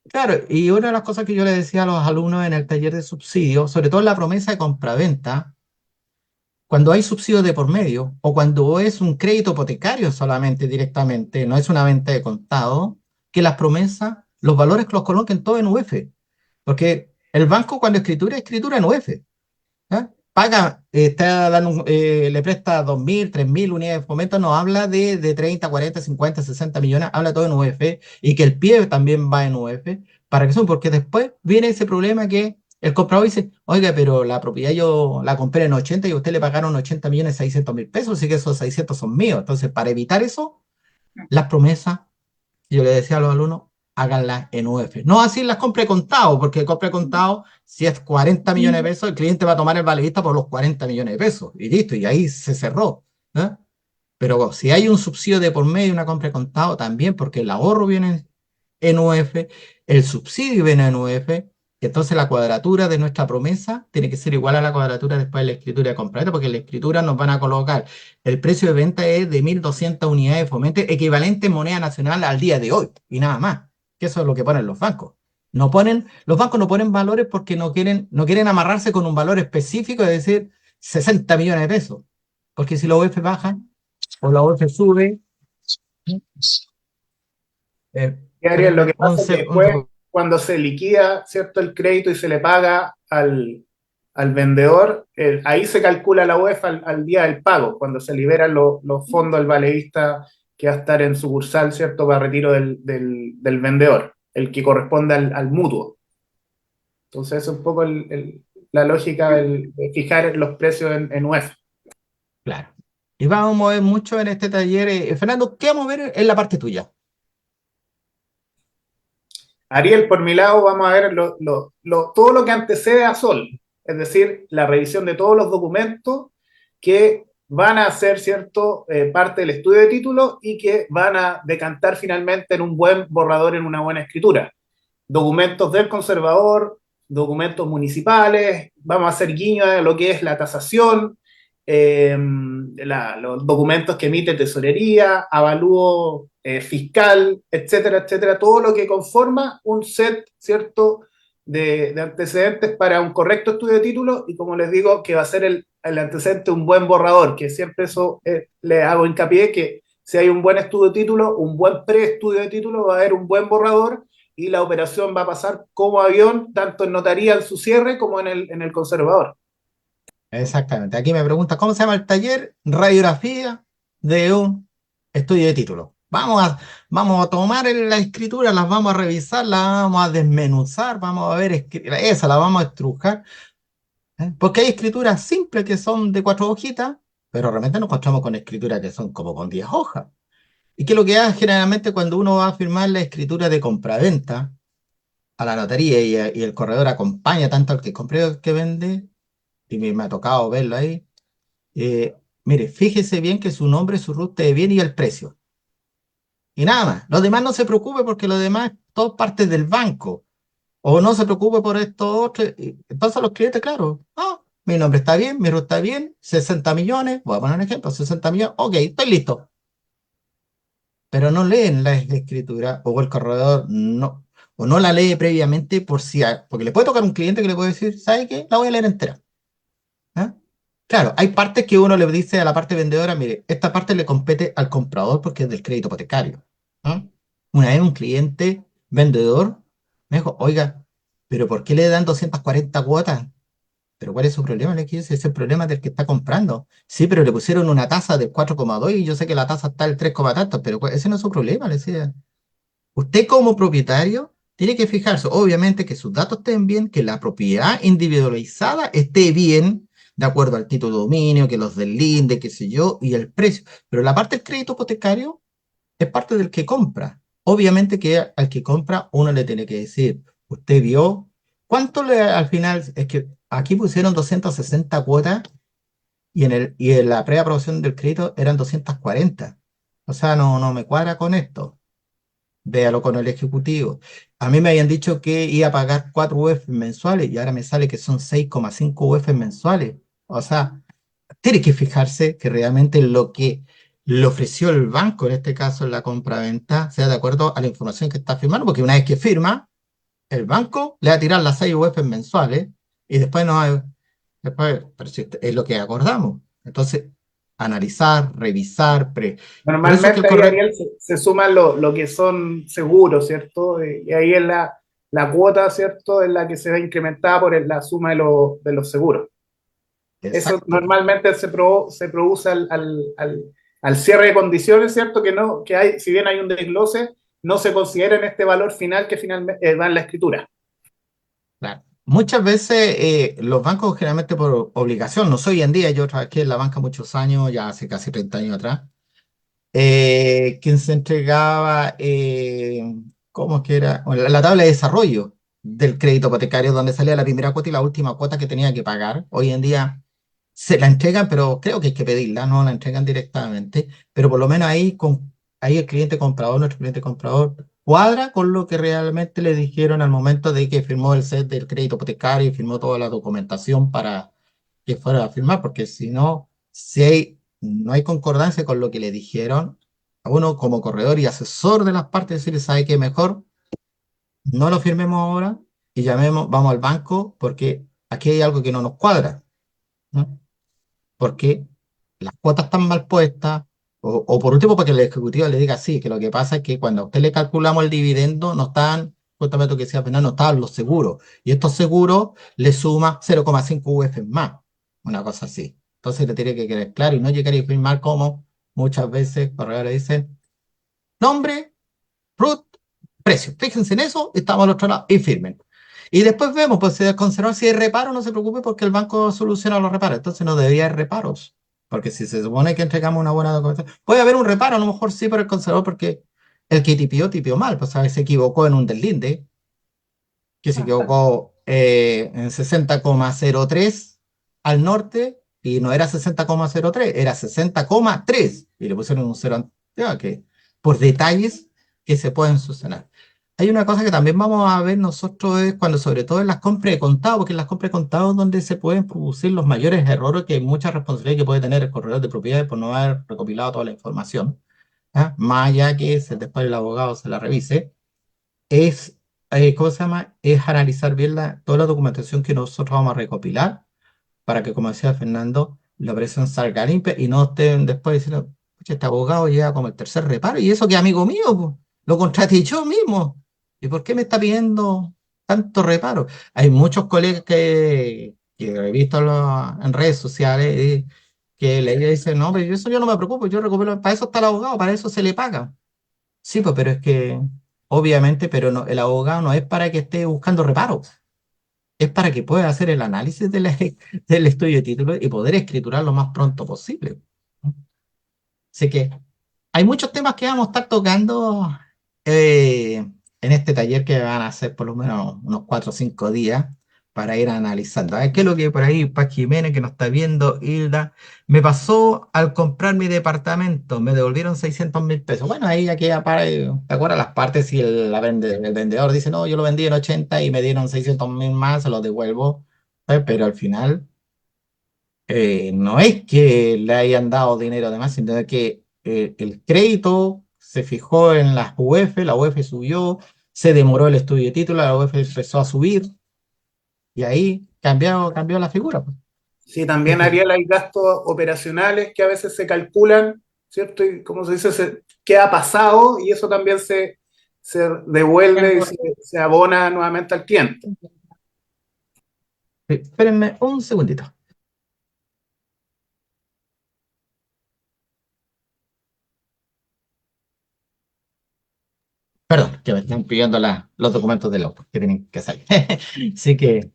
claro, y una de las cosas que yo le decía a los alumnos en el taller de subsidio, sobre todo en la promesa de compraventa, cuando hay subsidio de por medio o cuando es un crédito hipotecario solamente directamente, no es una venta de contado, que las promesas, los valores que los coloquen todo en UF. Porque el banco cuando escritura en UF. ¿Ya? Paga, está dando, le presta 2.000, 3.000 unidades de fomento, no habla de 30, 40, 50, 60 millones, habla todo en UF y que el pie también va en UF. ¿Para qué son? Porque después viene ese problema que el comprador dice, oiga, pero la propiedad yo la compré en 80 y a usted le pagaron 80 millones 600 mil pesos, así que esos 600 son míos. Entonces, para evitar eso, las promesas yo le decía a los alumnos, háganlas en UF. No así las compre contado, porque el compre contado, si es 40 millones de pesos, el cliente va a tomar el valevista por los 40 millones de pesos. Y listo, y ahí se cerró. ¿Eh? Pero si hay un subsidio de por medio, una compra contado, también, porque el ahorro viene en UF, el subsidio viene en UF, entonces la cuadratura de nuestra promesa tiene que ser igual a la cuadratura después de la escritura de compra, porque en la escritura nos van a colocar el precio de venta es de 1.200 unidades de fomento, equivalente en moneda nacional al día de hoy, y nada más, que eso es lo que ponen los bancos. Los bancos no ponen valores porque no quieren amarrarse con un valor específico, es decir, 60 millones de pesos, porque si la UF baja o la UF sube, eh, Y Ariel, lo espérame que pasa es que un después, segundo. cuando se liquida, ¿cierto?, el crédito y se le paga al vendedor, ahí se calcula la UEFA al día del pago, cuando se liberan los fondos del valevista que va a estar en sucursal, ¿cierto?, para retiro del vendedor, el que corresponde al mutuo. Entonces, es un poco la lógica de fijar los precios en UEFA. Claro. Y vamos a mover mucho en este taller. Fernando, ¿qué vamos a ver en la parte tuya? Ariel, por mi lado, vamos a ver todo lo que antecede a Sol, es decir, la revisión de todos los documentos que van a ser, ¿cierto?, parte del estudio de título y que van a decantar finalmente en un buen borrador, en una buena escritura. Documentos del conservador, documentos municipales, vamos a hacer guiño a lo que es la tasación, los documentos que emite tesorería, avalúo fiscal, etcétera, etcétera, todo lo que conforma un set, ¿cierto?, de antecedentes para un correcto estudio de título y como les digo, que va a ser el antecedente un buen borrador, que siempre eso le hago hincapié que si hay un buen estudio de título, un buen preestudio de título, va a haber un buen borrador y la operación va a pasar como avión, tanto en notaría en su cierre como en el conservador. Exactamente. Aquí me pregunta, ¿cómo se llama el taller? Radiografía de un estudio de título. Vamos a tomar la escritura, las vamos a revisar, las vamos a desmenuzar, vamos a ver esa, la vamos a estrujar. Porque hay escrituras simples que son de 4 hojitas, pero realmente nos encontramos con escrituras que son como con 10 hojas. ¿Y qué es lo que hace generalmente cuando uno va a firmar la escritura de compraventa a la notaría y el corredor acompaña tanto al que compra como al que vende? Y me ha tocado verlo ahí. eh, Mire, fíjese bien que su nombre, su ruta de bien y el precio. Y nada más. Los demás no se preocupe porque lo demás es todo parte del banco. O no se preocupe por esto otro. Entonces los clientes, claro, mi nombre está bien, mi ruta está bien, 60 millones, voy a poner un ejemplo, 60 millones, ok, estoy listo. Pero no leen la escritura o el corredor no, o no la lee previamente porque le puede tocar un cliente que le puede decir, ¿sabe qué? La voy a leer entera. ¿Ah? Claro, hay partes que uno le dice a la parte vendedora, mire, esta parte le compete al comprador porque es del crédito hipotecario. ¿Ah? Una vez un cliente vendedor me dijo, oiga, pero ¿por qué le dan 240 cuotas? ¿Pero cuál es su problema? Le dije, ese es el problema del que está comprando. Sí, pero le pusieron una tasa del 4,2 y yo sé que la tasa está del 3, tanto, pero ese no es su problema, le decía. Usted como propietario tiene que fijarse, obviamente, que sus datos estén bien, que la propiedad individualizada esté bien, de acuerdo al título de dominio, que los del linde, qué sé yo, y el precio. Pero la parte del crédito hipotecario es parte del que compra. Obviamente que al que compra uno le tiene que decir, usted vio, ¿cuánto le al final? Es que aquí pusieron 260 cuotas y en la preaprobación del crédito eran 240. O sea, no me cuadra con esto. Véalo con el ejecutivo. A mí me habían dicho que iba a pagar 4 UF mensuales y ahora me sale que son 6,5 UF mensuales. O sea, tiene que fijarse que realmente lo que le ofreció el banco, en este caso en la compraventa, sea de acuerdo a la información que está firmando, porque una vez que firma, el banco le va a tirar las 6 UF mensuales y después no hay, después, pero si es lo que acordamos. Entonces, analizar, revisar, por eso es que el Normalmente ahí, correo. Ariel, se suman lo que son seguros, ¿cierto? Y ahí es la cuota, ¿cierto? Es la que se ve incrementada por la suma de los seguros. Eso Exacto. normalmente se produce al cierre de condiciones, ¿cierto? Que no, que hay, si bien hay un desglose, no se considera en este valor final que finalmente da en la escritura. Claro. Muchas veces los bancos generalmente por obligación, no soy hoy en día, yo trabajé en la banca muchos años, ya hace casi 30 años atrás, quien se entregaba, ¿cómo es que era? Bueno, la tabla de desarrollo del crédito hipotecario, donde salía la primera cuota y la última cuota que tenía que pagar. Hoy en día se la entregan, pero creo que hay que pedirla, no la entregan directamente, pero por lo menos ahí el cliente comprador, nuestro cliente comprador, cuadra con lo que realmente le dijeron al momento de que firmó el set del crédito hipotecario y firmó toda la documentación para que fuera a firmar, porque si no, no hay concordancia con lo que le dijeron, a uno como corredor y asesor de las partes, decirle, ¿sabe qué? Mejor no lo firmemos ahora y vamos al banco porque aquí hay algo que no nos cuadra, ¿no? Porque las cuotas están mal puestas, o por último, para que el ejecutivo le diga sí, que lo que pasa es que cuando a usted le calculamos el dividendo, no están, justamente lo que decía al final, no estaban los seguros, y estos seguros le suma 0,5 UF más, una cosa así. Entonces le tiene que quedar claro y no llegar y firmar como muchas veces corredores dicen, nombre, RUT, precio. Fíjense en eso, estamos al otro lado y firmen. Y después vemos, pues si conservar si hay reparo, no se preocupe porque el banco soluciona los reparos. Entonces no debería haber reparos. Porque si se supone que entregamos una buena documentación, puede haber un reparo, a lo mejor sí, pero el conservador, porque el que tipió mal, pues ¿sabes? Se equivocó en un deslinde. que se equivocó en 60,03 al norte, y no era 60,03, era 60,3, y le pusieron un cero anterior, que por detalles que se pueden solucionar. Hay una cosa que también vamos a ver nosotros es cuando, sobre todo en las compras de contado, porque en las compras de contado es donde se pueden producir los mayores errores, que hay mucha responsabilidad que puede tener el corredor de propiedades por no haber recopilado toda la información, ¿ah? Más allá que después el abogado se la revise, es, ¿cómo se llama? Es analizar bien toda la documentación que nosotros vamos a recopilar para que, como decía Fernando, la operación salga limpia y no estén después diciendo, pucha, este abogado llega como el tercer reparo y eso que es amigo mío, po, lo contraté yo mismo. ¿Y por qué me está pidiendo tanto reparo? Hay muchos colegas que he visto en redes sociales que le dicen, no, pero eso yo no me preocupo, yo recupero, para eso está el abogado, para eso se le paga. Sí, pues, pero es que, obviamente, pero no, el abogado no es para que esté buscando reparos, es para que pueda hacer el análisis del estudio de título y poder escriturar lo más pronto posible. Así que hay muchos temas que vamos a estar tocando eh, en este taller que van a ser por lo menos unos 4 o 5 días para ir analizando. A ver qué es lo que por ahí, Paz Jiménez, que nos está viendo, Hilda, me pasó al comprar mi departamento, me devolvieron 600.000 pesos. Bueno, ahí aquí ¿te acuerdas las partes? Y el vendedor dice, no, yo lo vendí en 80 y me dieron 600.000 más, se los devuelvo. Pero al final no es que le hayan dado dinero además, sino que el crédito se fijó en las UF, la UF subió, se demoró el estudio de título, la UF empezó a subir y ahí cambió la figura, pues. Sí, también, Ariel, hay gastos operacionales que a veces se calculan, ¿cierto? Y como se dice, qué ha pasado y eso también se devuelve y se abona nuevamente al cliente. Espérenme un segundito. Perdón, que me están pidiendo los documentos del auto que tienen que salir. Así que,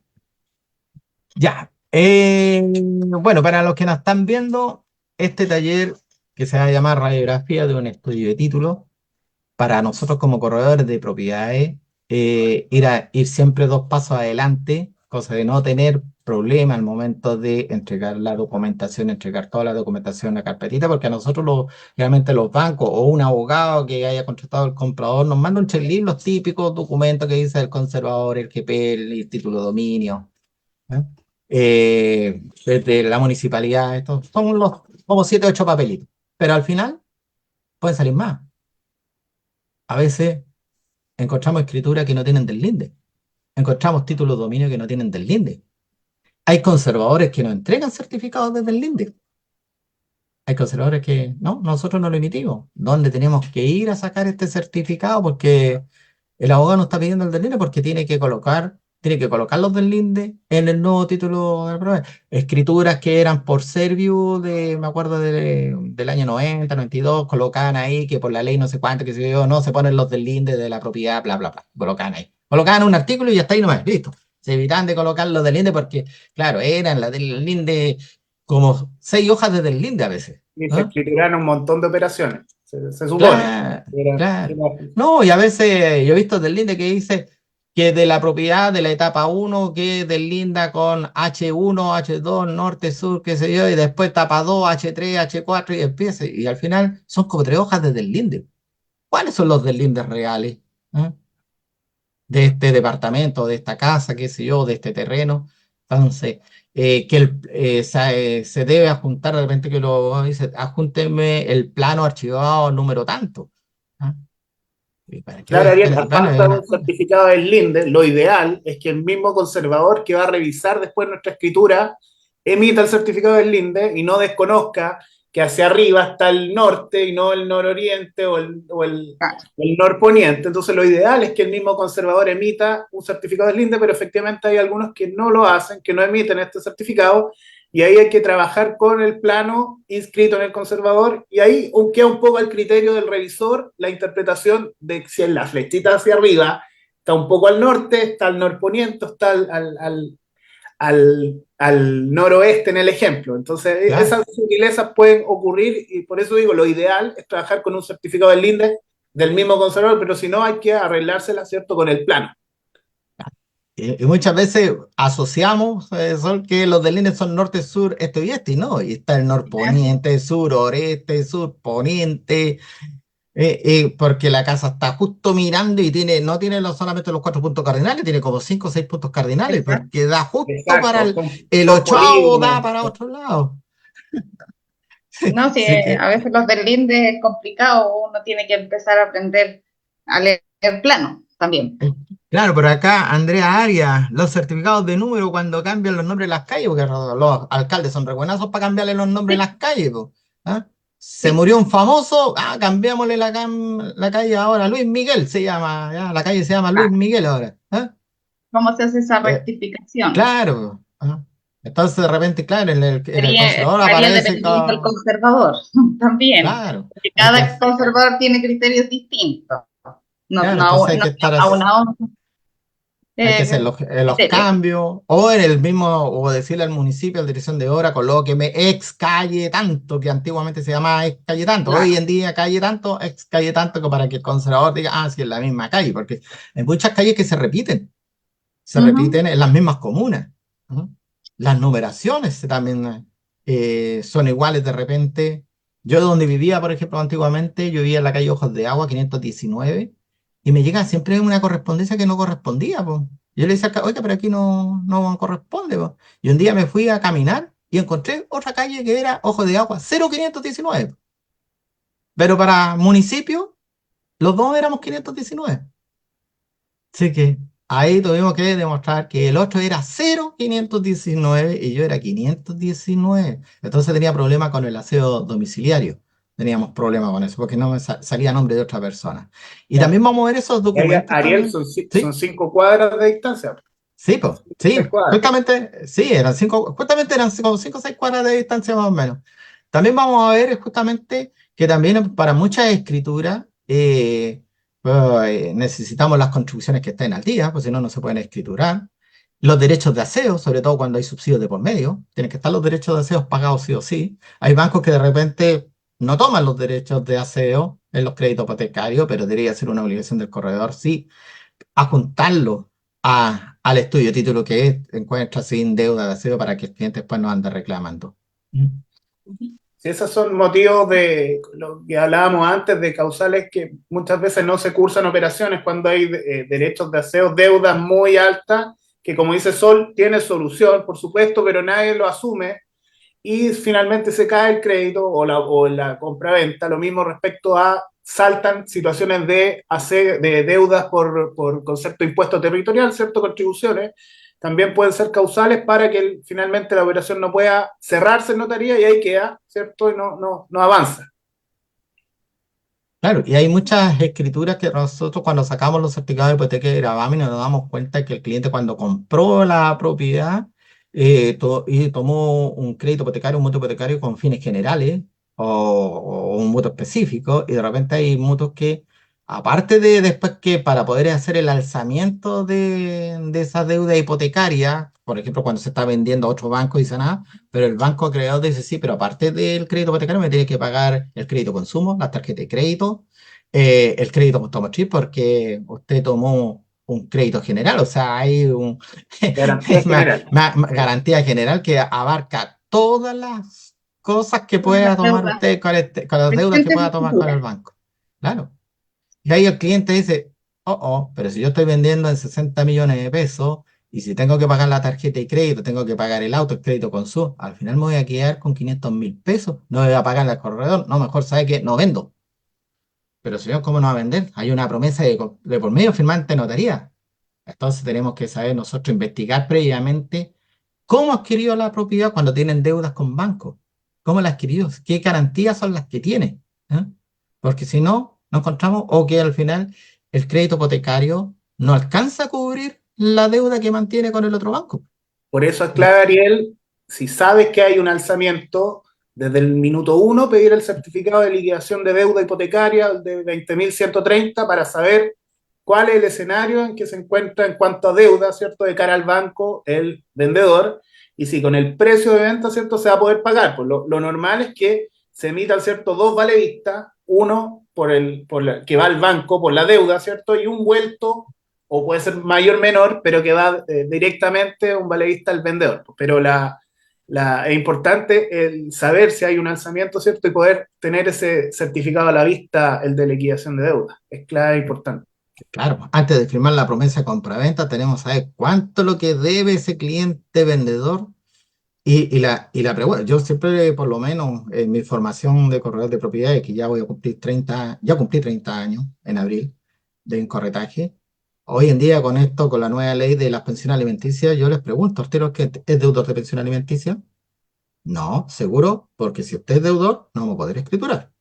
ya. Bueno, para los que nos están viendo, este taller que se va a llamar Radiografía de un estudio de título, para nosotros como corredores de propiedades, ir siempre 2 pasos adelante, cosa de no tener problema al momento de entregar la documentación, entregar toda la documentación en la carpetita, porque a nosotros realmente los bancos o un abogado que haya contratado al comprador nos manda un checklist, los típicos documentos que dice el conservador, el GP, el título de dominio, ¿eh? Desde la municipalidad, estos son los como 7 o 8 papelitos, pero al final pueden salir más. A veces encontramos escrituras que no tienen del linde. Encontramos títulos de dominio que no tienen del linde. Hay conservadores que no entregan certificados desde el linde. Hay conservadores que no, nosotros no lo emitimos. ¿Dónde tenemos que ir a sacar este certificado? Porque el abogado no está pidiendo el del linde porque tiene que colocar los del linde en el nuevo título del programa. Escrituras que eran por Serviu, me acuerdo del año 90, 92, colocaban ahí que por la ley no sé cuánto, que se yo, no, se ponen los del linde de la propiedad, bla, bla, bla. Colocaban ahí. Colocaban un artículo y ya está ahí nomás, listo. Se evitan de colocar los del linde porque, claro, eran las del linde como 6 hojas desde el linde a veces. Y se ¿Ah? escrituran un montón de operaciones, se supone. Claro, claro. No, y a veces yo he visto del linde que dice que de la propiedad de la etapa 1 que deslinda con H1, H2, norte, sur, qué sé yo, y después etapa 2, H3, H4 y empieza. Y al final son como 3 hojas de deslinde. ¿Cuáles son los deslindes reales? ¿Ah? De este departamento, de esta casa, qué sé yo, de este terreno. Entonces, se debe adjuntar de repente que lo dice, adjúnteme el plano archivado número tanto. ¿Ah? ¿Y para qué voy Claro, a hacer Ariel, ese plano? aparte de un certificado del Linde, lo ideal es que el mismo conservador que va a revisar después nuestra escritura emita el certificado del Linde y no desconozca que hacia arriba está el norte y no el nororiente o el norponiente. Entonces, lo ideal es que el mismo conservador emita un certificado del Linde, pero efectivamente hay algunos que no lo hacen, que no emiten este certificado, y ahí hay que trabajar con el plano inscrito en el conservador, y ahí queda un poco al criterio del revisor la interpretación de si en la flechita hacia arriba está un poco al norte, está al norponiente, está al noroeste en el ejemplo. Entonces, Claro. esas sutilezas pueden ocurrir y por eso digo, lo ideal es trabajar con un certificado del INDE del mismo conservador, pero si no, hay que arreglársela, ¿cierto?, con el plano. Y muchas veces asociamos, Sol, que los del INE son norte, sur, este y este, y no, y está el norponiente, suroreste, surponiente, porque la casa está justo mirando y no tiene solamente los 4 puntos cardinales, tiene como 5 o 6 puntos cardinales, Exacto. porque da justo para Exacto, el son ochavo, da polígonos. para otro lado. No, sí, Así que, a veces los del Linde es complicado, uno tiene que empezar a aprender a leer plano también. claro, pero acá, Andrea Arias, los certificados de número cuando cambian los nombres de las calles, porque los alcaldes son re buenazos para cambiarle los nombres de Sí, las calles, po, ¿ah? Se sí. murió un famoso, cambiémosle la calle ahora, Luis Miguel se llama, ya, la calle se llama Luis Ah, Miguel ahora, ¿ah? ¿cómo se hace esa Eh, rectificación? claro, ¿ah? Entonces de repente, claro, en el conservador Estaría en aparece detrimento del como, conservador también, claro, porque cada entonces, conservador tiene criterios distintos. No, claro, no, entonces hay no que estar a una hay que hacer los criterio. cambios, o en el mismo, o decirle al municipio, a la dirección de obra, colóqueme ex calle tanto, que antiguamente se llamaba ex calle tanto, hoy Claro. en día calle tanto, ex calle tanto, que para que el conservador diga, sí, es la misma calle, porque hay muchas calles que se Ujú. repiten en las mismas comunas. ¿No? Las numeraciones también son iguales de repente. Yo donde vivía, por ejemplo, antiguamente, yo vivía en la calle Ojos de Agua, 519, y me llega siempre una correspondencia que no correspondía, po. Yo le decía, oiga, pero aquí no corresponde, po. Y un día me fui a caminar y encontré otra calle que era Ojos de Agua, 0519. Pero para municipio, los dos éramos 519. Así que ahí tuvimos que demostrar que el otro era 0519 y yo era 519. Entonces tenía problema con el aseo domiciliario. Teníamos problema con eso porque no me salía nombre de otra persona. Y también vamos a ver esos Y ahí, documentos Ariel, también. son ¿Sí? 5 cuadras de distancia. Sí, pues, sí. 6 cuadras. Justamente, sí, justamente eran como 5 o 6 cuadras de distancia más o menos. También vamos a ver justamente que también para muchas escrituras necesitamos las contribuciones que estén al día, pues si no, no se pueden escriturar. Los derechos de aseo, sobre todo cuando hay subsidios de por medio, tienen que estar los derechos de aseo pagados sí o sí. Hay bancos que de repente no toman los derechos de aseo en los créditos hipotecarios, pero debería ser una obligación del corredor, sí, adjuntarlo al estudio de título que encuentra sin deuda de aseo para que el cliente después no ande reclamando. Mm. Si esos son motivos de lo que hablábamos antes, de causales que muchas veces no se cursan operaciones cuando hay derechos de aseo, deudas muy altas, que como dice Sol, tiene solución, por supuesto, pero nadie lo asume y finalmente se cae el crédito o la compra-venta. Lo mismo respecto a saltan situaciones de deudas por concepto de impuesto territorial, ¿cierto? Contribuciones, también pueden ser causales para que finalmente la operación no pueda cerrarse en notaría y ahí queda, ¿cierto? Y no avanza. Claro, y hay muchas escrituras que nosotros cuando sacamos los certificados de hipoteca de gravamen nos damos cuenta que el cliente cuando compró la propiedad y tomó un crédito hipotecario, un mutuo hipotecario con fines generales o un mutuo específico, y de repente hay mutuos que, aparte de después que para poder hacer el alzamiento de esa deuda hipotecaria, por ejemplo, cuando se está vendiendo a otro banco, dice nada, pero el banco acreedor dice, sí, pero aparte del crédito hipotecario me tiene que pagar el crédito consumo, la tarjeta de crédito, el crédito automotriz, porque usted tomó un crédito general, o sea, hay Garantía general. una garantía general que abarca todas las cosas que Todas pueda las tomar deudas usted con las deudas que presentes pueda y tomar con el futuras. banco. Claro. Y ahí el cliente dice, pero si yo estoy vendiendo en 60 millones de pesos y si tengo que pagar la tarjeta de crédito, tengo que pagar el auto, el crédito consumo, al final me voy a quedar con 500.000 pesos, no voy a pagar al corredor, no, mejor sabe que no vendo. Pero señor, ¿cómo no va a vender? Hay una promesa de por medio firmante de notaría. Entonces tenemos que saber nosotros investigar previamente cómo adquirió la propiedad cuando tienen deudas con bancos. ¿Cómo la adquirió? ¿Qué garantías son las que tiene? ¿Eh? Porque si no, no encontramos o que al final el crédito hipotecario no alcanza a cubrir la deuda que mantiene con el otro banco. Por eso es clave, Ariel, si sabes que hay un alzamiento, desde el minuto uno pedir el certificado de liquidación de deuda hipotecaria de 20.130 para saber cuál es el escenario en que se encuentra en cuanto a deuda, ¿cierto? De cara al banco, el vendedor, y si con el precio de venta, ¿cierto? Se va a poder pagar. Pues lo normal es que se emitan, ¿cierto? Dos vale vista, uno que va al banco por la deuda, ¿cierto? Y un vuelto o puede ser mayor menor, pero que va directamente un vale vista al vendedor. Pero es importante el saber si hay un alzamiento, ¿cierto? Y poder tener ese certificado a la vista, el de liquidación de deuda. Es clave, importante. Claro, antes de firmar la promesa de compraventa tenemos que saber cuánto es lo que debe ese cliente vendedor y la pregunta. Yo siempre, por lo menos en mi formación de corredor de propiedades, que ya voy a cumplir 30, ya cumplí 30 años en abril de corretaje. Hoy en día con esto, con la nueva ley de las pensiones alimenticias, yo les pregunto, ¿usted que es deudor de pensión alimenticia? No, seguro, porque si usted es deudor, no vamos a poder escriturar.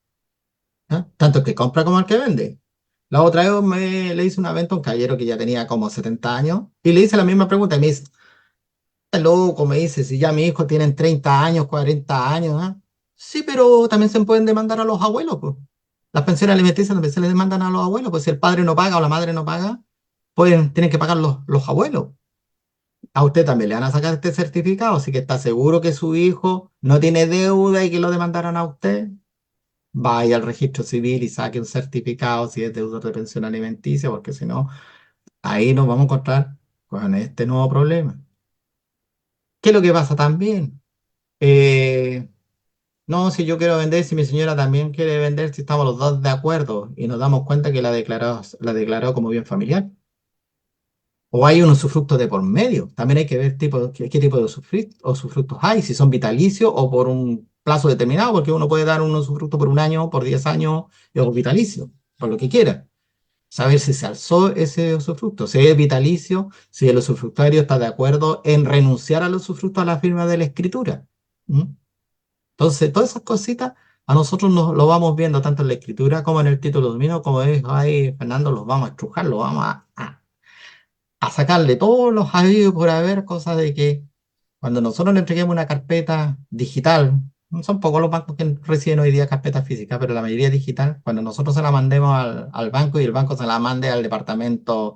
¿Ya? Tanto el que compra como el que vende. La otra vez le hice una venta a un caballero que ya tenía como 70 años y le hice la misma pregunta y me dice, está loco, me dice, si ya mi hijo tienen 30 años, 40 años, ¿ah? Sí, pero también se pueden demandar a los abuelos, pues. Las pensiones alimenticias también se les demandan a los abuelos, pues si el padre no paga o la madre no paga, pues tienen que pagar los abuelos. A usted también le van a sacar este certificado, así que está seguro que su hijo no tiene deuda y que lo demandaron a usted. Vaya al registro civil y saque un certificado si es deudor de pensión alimenticia, porque si no, ahí nos vamos a encontrar con este nuevo problema. ¿Qué es lo que pasa también? Eh, no, si yo quiero vender, si mi señora también quiere vender, si estamos los dos de acuerdo y nos damos cuenta que la declaró como bien familiar. O hay un usufructo de por medio. También hay que ver qué tipo de usufructos hay, si son vitalicios o por un plazo determinado, porque uno puede dar un usufructo por un año, por 10 años, y o vitalicio, por lo que quiera. Saber si se alzó ese usufructo, si es vitalicio, si el usufructario está de acuerdo en renunciar al usufructo a la firma de la escritura. ¿Mm? Entonces, todas esas cositas a nosotros nos lo vamos viendo tanto en la escritura como en el título de dominio, como es, ay, Fernando, los vamos a estrujar, los vamos a sacarle todos los habidos por haber, cosas de que cuando nosotros le entreguemos una carpeta digital, no son pocos los bancos que reciben hoy día carpetas físicas, pero la mayoría digital, cuando nosotros se la mandemos al banco y el banco se la mande al departamento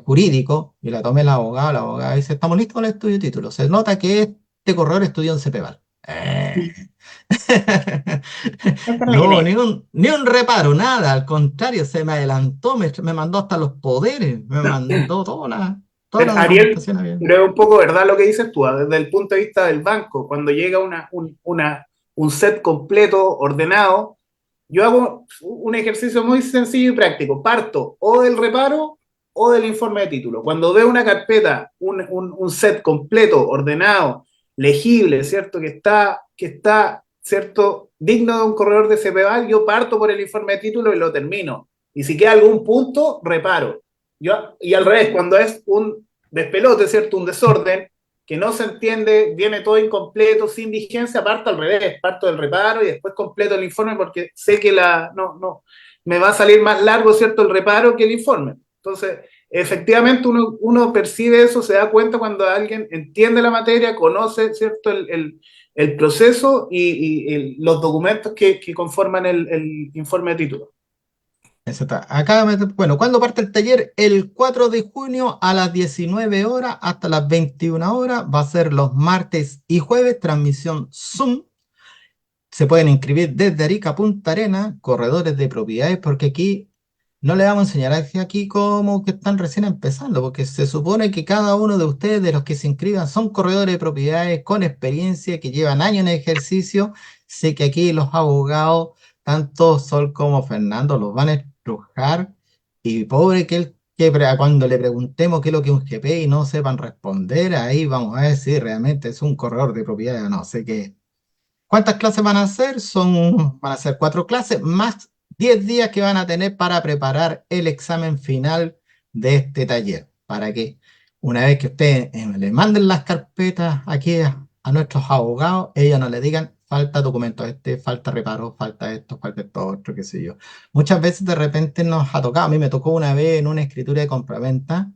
jurídico y la tome el abogado dice, estamos listos con el estudio de título. Se nota que este corredor estudió en CEPEVAL. Esa es la No, idea. ni un reparo, nada, al contrario, se me adelantó, me mandó hasta los poderes, me mandó toda la Ariel, documentación abierta. creo un poco verdad lo que dices tú, desde el punto de vista del banco, cuando llega un set completo, ordenado, yo hago un ejercicio muy sencillo y práctico. Parto o del reparo o del informe de título. Cuando veo una carpeta, un set completo, ordenado, legible, ¿cierto? Que está, ¿cierto? Digno de un corredor de CPVAL, yo parto por el informe de título y lo termino. Y si queda algún punto, reparo. Y al revés, cuando es un despelote, ¿cierto? Un desorden, que no se entiende, viene todo incompleto, sin vigencia, parto al revés, parto del reparo y después completo el informe porque sé que no, me va a salir más largo, ¿cierto? El reparo que el informe. Entonces, efectivamente uno percibe eso, se da cuenta cuando alguien entiende la materia, conoce, ¿cierto? El proceso y los documentos que conforman el informe de título. Eso está. Acá, bueno, ¿cuándo parte el taller? El 4 de junio a las 19 horas hasta las 21 horas. Va a ser los martes y jueves, transmisión Zoom. Se pueden inscribir desde Arica a Punta Arena, corredores de propiedades, porque aquí no le vamos a enseñar aquí como que están recién empezando, porque se supone que cada uno de ustedes, de los que se inscriban, son corredores de propiedades con experiencia, que llevan años en ejercicio. Sé que aquí los abogados, tanto Sol como Fernando, los van a estrujar, y pobre que él, cuando le preguntemos qué es lo que es un GP y no sepan responder, ahí vamos a ver si realmente es un corredor de propiedades o no sé qué. ¿Cuántas clases van a hacer? Van a ser 4 clases más 10 días que van a tener para preparar el examen final de este taller. Para que una vez que ustedes le manden las carpetas aquí a nuestros abogados, ellos no le digan falta documento falta reparo, falta esto, falta esto, otro, qué sé yo. Muchas veces de repente nos ha tocado, a mí me tocó una vez en una escritura de compraventa,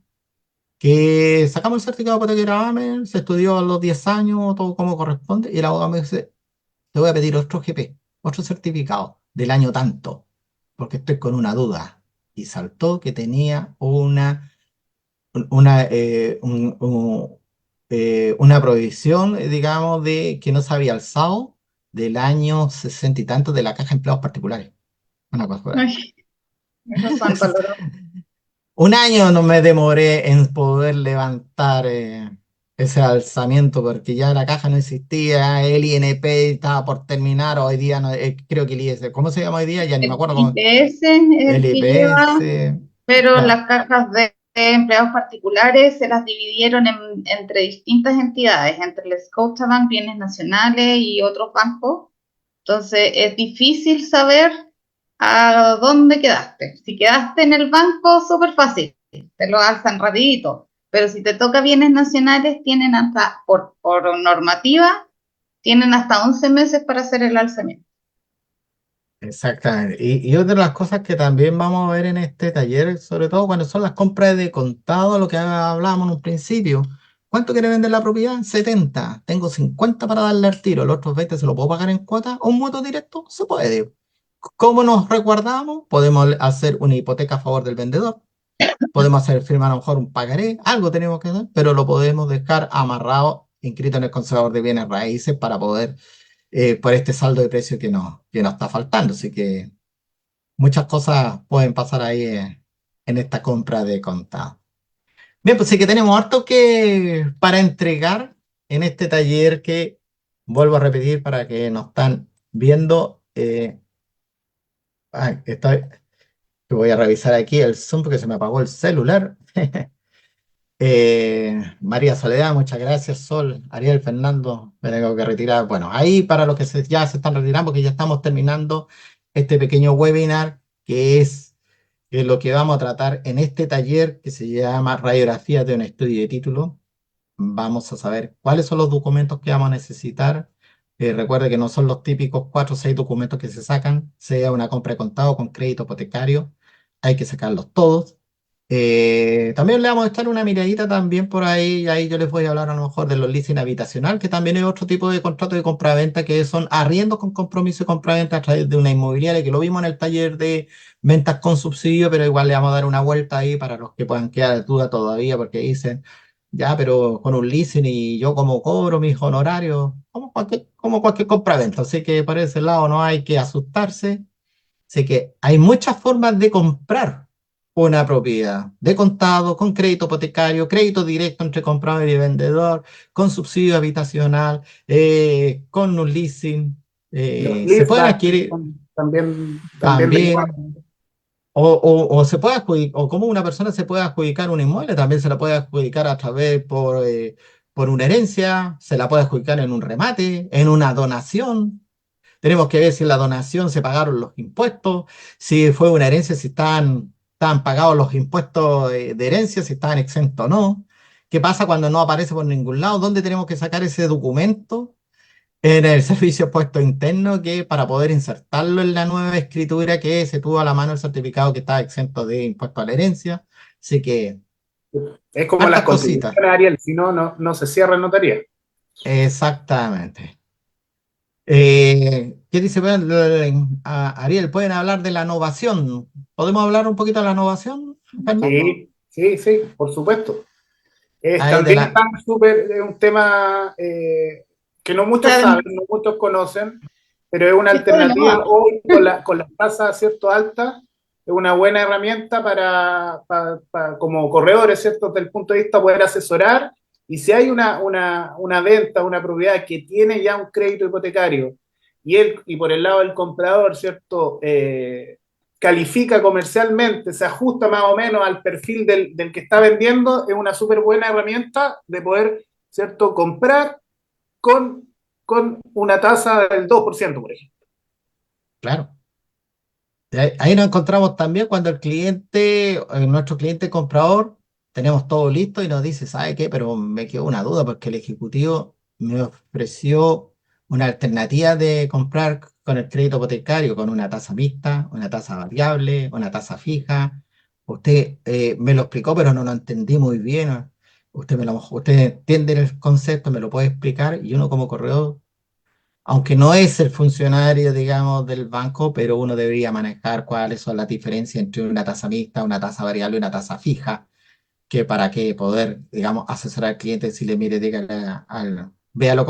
que sacamos el certificado de hipoteca AME, se estudió a los 10 años, todo como corresponde, y el abogado me dice, te voy a pedir otro GP, otro certificado del año tanto, porque estoy con una duda. Y saltó que tenía una prohibición, digamos, de que no se había alzado del año 60 y tanto de la Caja de Empleados Particulares. Una cosa por ahí. Ay, esos son dolorosos. Un año no me demoré en poder levantar ese alzamiento porque ya la caja no existía, el INP estaba por terminar, hoy día no, creo que el IS, ¿cómo se llama hoy día? Ya ni me El acuerdo cómo, IPS es el el que lleva, IPS, pero claro, las cajas de empleados particulares se las dividieron entre distintas entidades, entre el Scotiabank, Bienes Nacionales y otros bancos. Entonces es difícil saber a dónde quedaste. Si quedaste en el banco, súper fácil, te lo alzan rapidito. Pero si te toca bienes nacionales, tienen hasta, por normativa, tienen hasta 11 meses para hacer el alzamiento. exactamente. Y otra de las cosas que también vamos a ver en este taller, sobre todo cuando son las compras de contado, lo que hablábamos en un principio. ¿Cuánto quiere vender la propiedad? 70. Tengo 50 para darle al tiro, los otros 20 se lo puedo pagar en cuota o un mutuo directo, se puede. ¿Cómo nos resguardamos? Podemos hacer una hipoteca a favor del vendedor, podemos hacer firmar a lo mejor un pagaré, algo tenemos que hacer, pero lo podemos dejar amarrado, inscrito en el Conservador de Bienes Raíces para poder, por este saldo de precio que nos está faltando. Así que muchas cosas pueden pasar ahí en esta compra de contado. Bien, pues sí que tenemos harto que para entregar en este taller que vuelvo a repetir para que nos están viendo. Estoy, voy a revisar aquí el Zoom porque se me apagó el celular. María Soledad, muchas gracias. Sol, Ariel, Fernando, me tengo que retirar. Bueno, ahí para los que ya se están retirando, porque ya estamos terminando este pequeño webinar, que es lo que vamos a tratar en este taller que se llama Radiografía de un estudio de título. Vamos a saber cuáles son los documentos que vamos a necesitar. Recuerde que no son los típicos 4 o 6 documentos que se sacan, sea una compra de contado con crédito hipotecario, hay que sacarlos todos. También le vamos a echar una miradita también por ahí, y ahí yo les voy a hablar a lo mejor de los leasing habitacional, que también es otro tipo de contrato de compraventa, que son arriendos con compromiso de compraventa a través de una inmobiliaria, que lo vimos en el taller de ventas con subsidio, pero igual le vamos a dar una vuelta ahí para los que puedan quedar de duda todavía, porque dicen, ya, pero con un leasing y yo como cobro mis honorarios, como cualquier compraventa, así que por ese lado no hay que asustarse. Sé que hay muchas formas de comprar una propiedad, de contado, con crédito hipotecario, crédito directo entre comprador y vendedor, con subsidio habitacional, con un leasing. Los Se pueden leasebacks adquirir son también de igual. también, o se puede o como una persona se puede adjudicar un inmueble, también se la puede adjudicar a través por una herencia, se la puede adjudicar en un remate, en una donación. Tenemos que ver si en la donación se pagaron los impuestos, si fue una herencia, si están pagados los impuestos de herencia, si estaban exentos o no. ¿Qué pasa cuando no aparece por ningún lado? ¿Dónde tenemos que sacar ese documento? En el servicio de puesto interno, que para poder insertarlo en la nueva escritura que se tuvo a la mano el certificado que estaba exento de impuesto a la herencia. Así que, Es como las hartas cositas. contribuciones, Ariel, si no, no se cierra en notaría. Exactamente. ¿Qué dice Ariel? ¿Pueden hablar de la innovación? ¿Podemos hablar un poquito de la innovación, Fernando? Sí, sí, sí, por supuesto. Ahí de También la... está súper, es un tema que no muchos saben, no muchos conocen, pero es una Sí, estoy de alternativa moda. hoy con las tasas, ¿cierto?, altas, es una buena herramienta como corredores, ¿cierto?, desde el punto de vista de poder asesorar, y si hay una venta, una propiedad que tiene ya un crédito hipotecario, y por el lado del comprador, ¿cierto?, califica comercialmente, se ajusta más o menos al perfil del que está vendiendo, es una súper buena herramienta de poder, ¿cierto?, comprar con, con una tasa del 2%, por ejemplo. Claro. Ahí nos encontramos también cuando el cliente, nuestro cliente comprador, tenemos todo listo y nos dice, ¿sabe qué? Pero me quedó una duda porque el ejecutivo me ofreció una alternativa de comprar con el crédito hipotecario, con una tasa mixta, una tasa variable, una tasa fija. Usted me lo explicó, pero no lo entendí muy bien. Usted entiende el concepto, me lo puede explicar y uno como corredor, aunque no es el funcionario, digamos, del banco, pero uno debería manejar cuáles son las diferencias entre una tasa mixta, una tasa variable y una tasa fija, que para que poder, digamos, asesorar al cliente, si le mire, dígale véalo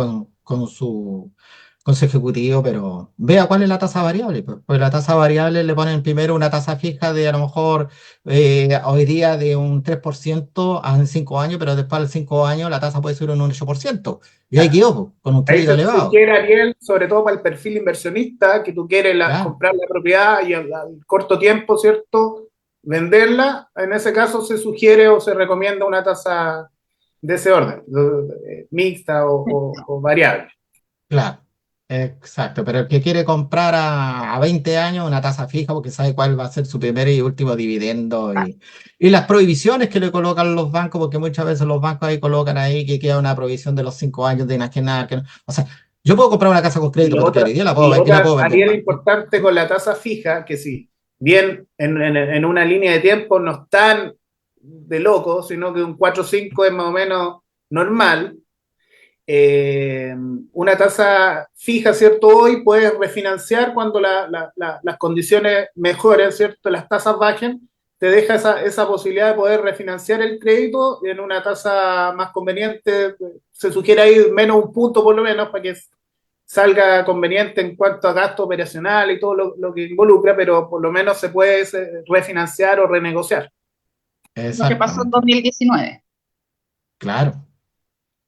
consejo ejecutivo, pero vea cuál es la tasa variable. Pues la tasa variable le ponen primero una tasa fija de a lo mejor hoy día de un 3% en 5 años, pero después de 5 años la tasa puede subir un 8%. Y ahí quedó, pues, con un Ahí crédito se elevado. sugiere, Ariel, sobre todo para el perfil inversionista, que tú quieres Claro, comprar la propiedad y al corto tiempo, ¿cierto? Venderla. En ese caso se sugiere o se recomienda una tasa de ese orden, mixta o variable. claro. Exacto, pero el que quiere comprar a 20 años una tasa fija porque sabe cuál va a ser su primer y último dividendo y las prohibiciones que le colocan los bancos, porque muchas veces los bancos ahí colocan ahí que queda una prohibición de los 5 años de enajenar, que no. O sea, yo puedo comprar una casa con Y crédito la hipotecario otra, y ya la y la puedo, y la otra, puedo vender Ariel, más. importante con la tasa fija, que sí, bien en una línea de tiempo no están de loco, sino que un 4 o 5 es más o menos normal. Una tasa fija, ¿cierto? Hoy puedes refinanciar cuando las condiciones mejoren, ¿cierto? Las tasas bajen, te deja esa posibilidad de poder refinanciar el crédito en una tasa más conveniente. Se sugiere ahí menos un punto por lo menos para que salga conveniente en cuanto a gasto operacional y todo lo que involucra, pero por lo menos se puede refinanciar o renegociar. Lo que pasó en Exactamente, 2019. claro.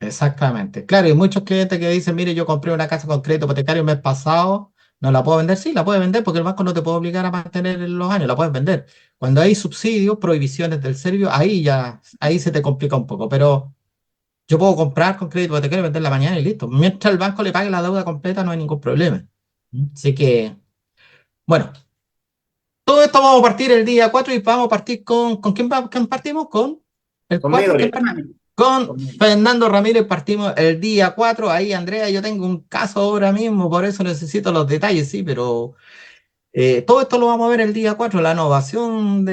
Exactamente. Claro, y muchos clientes que dicen, mire, yo compré una casa con crédito hipotecario el mes pasado, no la puedo vender. Sí, la puedes vender porque el banco no te puede obligar a mantener en los años, la puedes vender. Cuando hay subsidios, prohibiciones del servicio, ahí se te complica un poco. Pero yo puedo comprar con crédito hipotecario y venderla mañana y listo. Mientras el banco le pague la deuda completa, no hay ningún problema. Así que, bueno, todo esto vamos a partir el día 4 y vamos a partir ¿con quién partimos? Con el Conmigo, 4. Ariel. Con Conmigo. Fernando Ramírez partimos el día 4. Ahí, Andrea, yo tengo un caso ahora mismo, por eso necesito los detalles, sí, pero todo esto lo vamos a ver el día 4, la innovación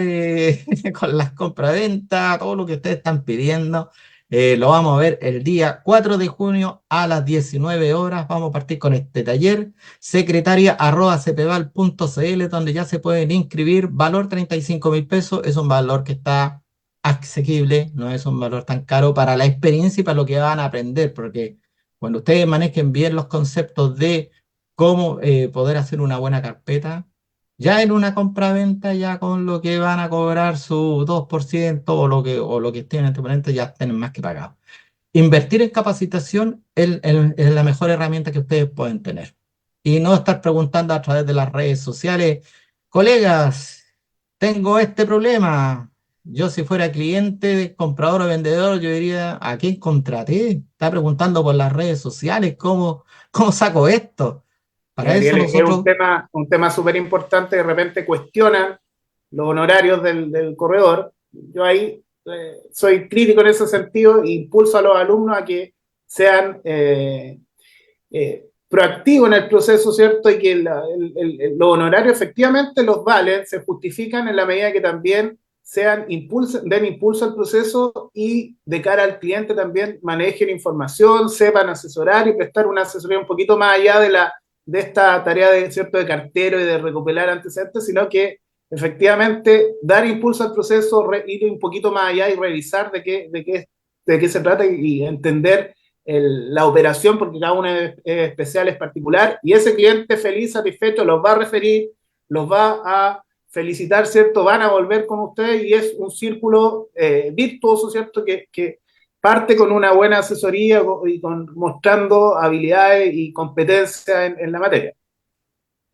con las compraventas, todo lo que ustedes están pidiendo, lo vamos a ver el día 4 de junio a las 19 horas. Vamos a partir con este taller, secretaria@cepeval.cl, donde ya se pueden inscribir, valor 35.000 pesos, es un valor que está asequible, no es un valor tan caro para la experiencia y para lo que van a aprender, porque cuando ustedes manejen bien los conceptos de cómo poder hacer una buena carpeta, ya en una compraventa, ya con lo que van a cobrar su 2% o lo que estén en este momento, ya tienen más que pagado. Invertir en capacitación es la mejor herramienta que ustedes pueden tener. Y no estar preguntando a través de las redes sociales, colegas, tengo este problema. Yo si fuera cliente, comprador o vendedor, yo diría, ¿a quién contraté? Está preguntando por las redes sociales, ¿cómo saco esto? Y Para eso Ariel, es nosotros, un tema súper importante, de repente cuestionan los honorarios del corredor. Yo ahí soy crítico en ese sentido e impulso a los alumnos a que sean proactivos en el proceso, ¿cierto? Y que los honorarios efectivamente los valen, se justifican en la medida que también den impulso al proceso y de cara al cliente también manejen información, sepan asesorar y prestar una asesoría un poquito más allá de esta tarea de, ¿cierto? De cartero y de recopilar antecedentes, sino que efectivamente dar impulso al proceso, ir un poquito más allá y revisar de qué se trata y entender la operación, porque cada una es especial, es particular, y ese cliente feliz, satisfecho, los va a referir, los va a felicitar, ¿cierto? Van a volver con ustedes y es un círculo virtuoso, ¿cierto? Que parte con una buena asesoría y mostrando habilidades y competencias en la materia.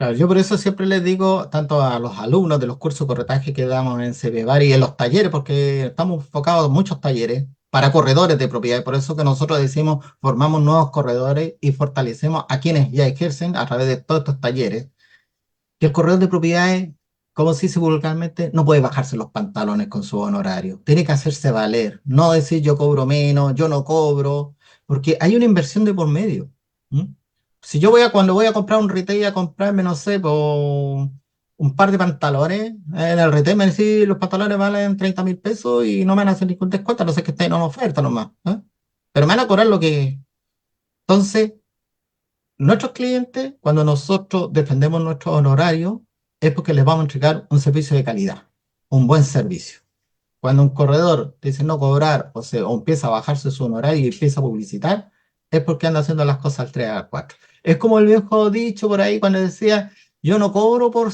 claro, yo por eso siempre les digo, tanto a los alumnos de los cursos de corretaje que damos en CBVAR y en los talleres, porque estamos enfocados en muchos talleres para corredores de propiedad, por eso que nosotros decimos, formamos nuevos corredores y fortalecemos a quienes ya ejercen a través de todos estos talleres, que el corredor de propiedades, como se dice vulgarmente, no puede bajarse los pantalones con su honorario. Tiene que hacerse valer, no decir yo cobro menos, yo no cobro, porque hay una inversión de por medio. ¿M? Si yo cuando voy a comprar un retail a comprarme, no sé, por un par de pantalones, en el retail me decís los pantalones valen 30.000 pesos y no me van a hacer ningún descuento, no sé que estén en una oferta nomás. ¿Eh? Pero me van a cobrar lo que. Entonces, nuestros clientes, cuando nosotros defendemos nuestros honorarios, es porque les vamos a entregar un servicio de calidad, un buen servicio. Cuando un corredor dice no cobrar o empieza a bajarse su honorario y empieza a publicitar, es porque anda haciendo las cosas al 3 a 4. Es como el viejo dicho por ahí cuando decía, yo no cobro por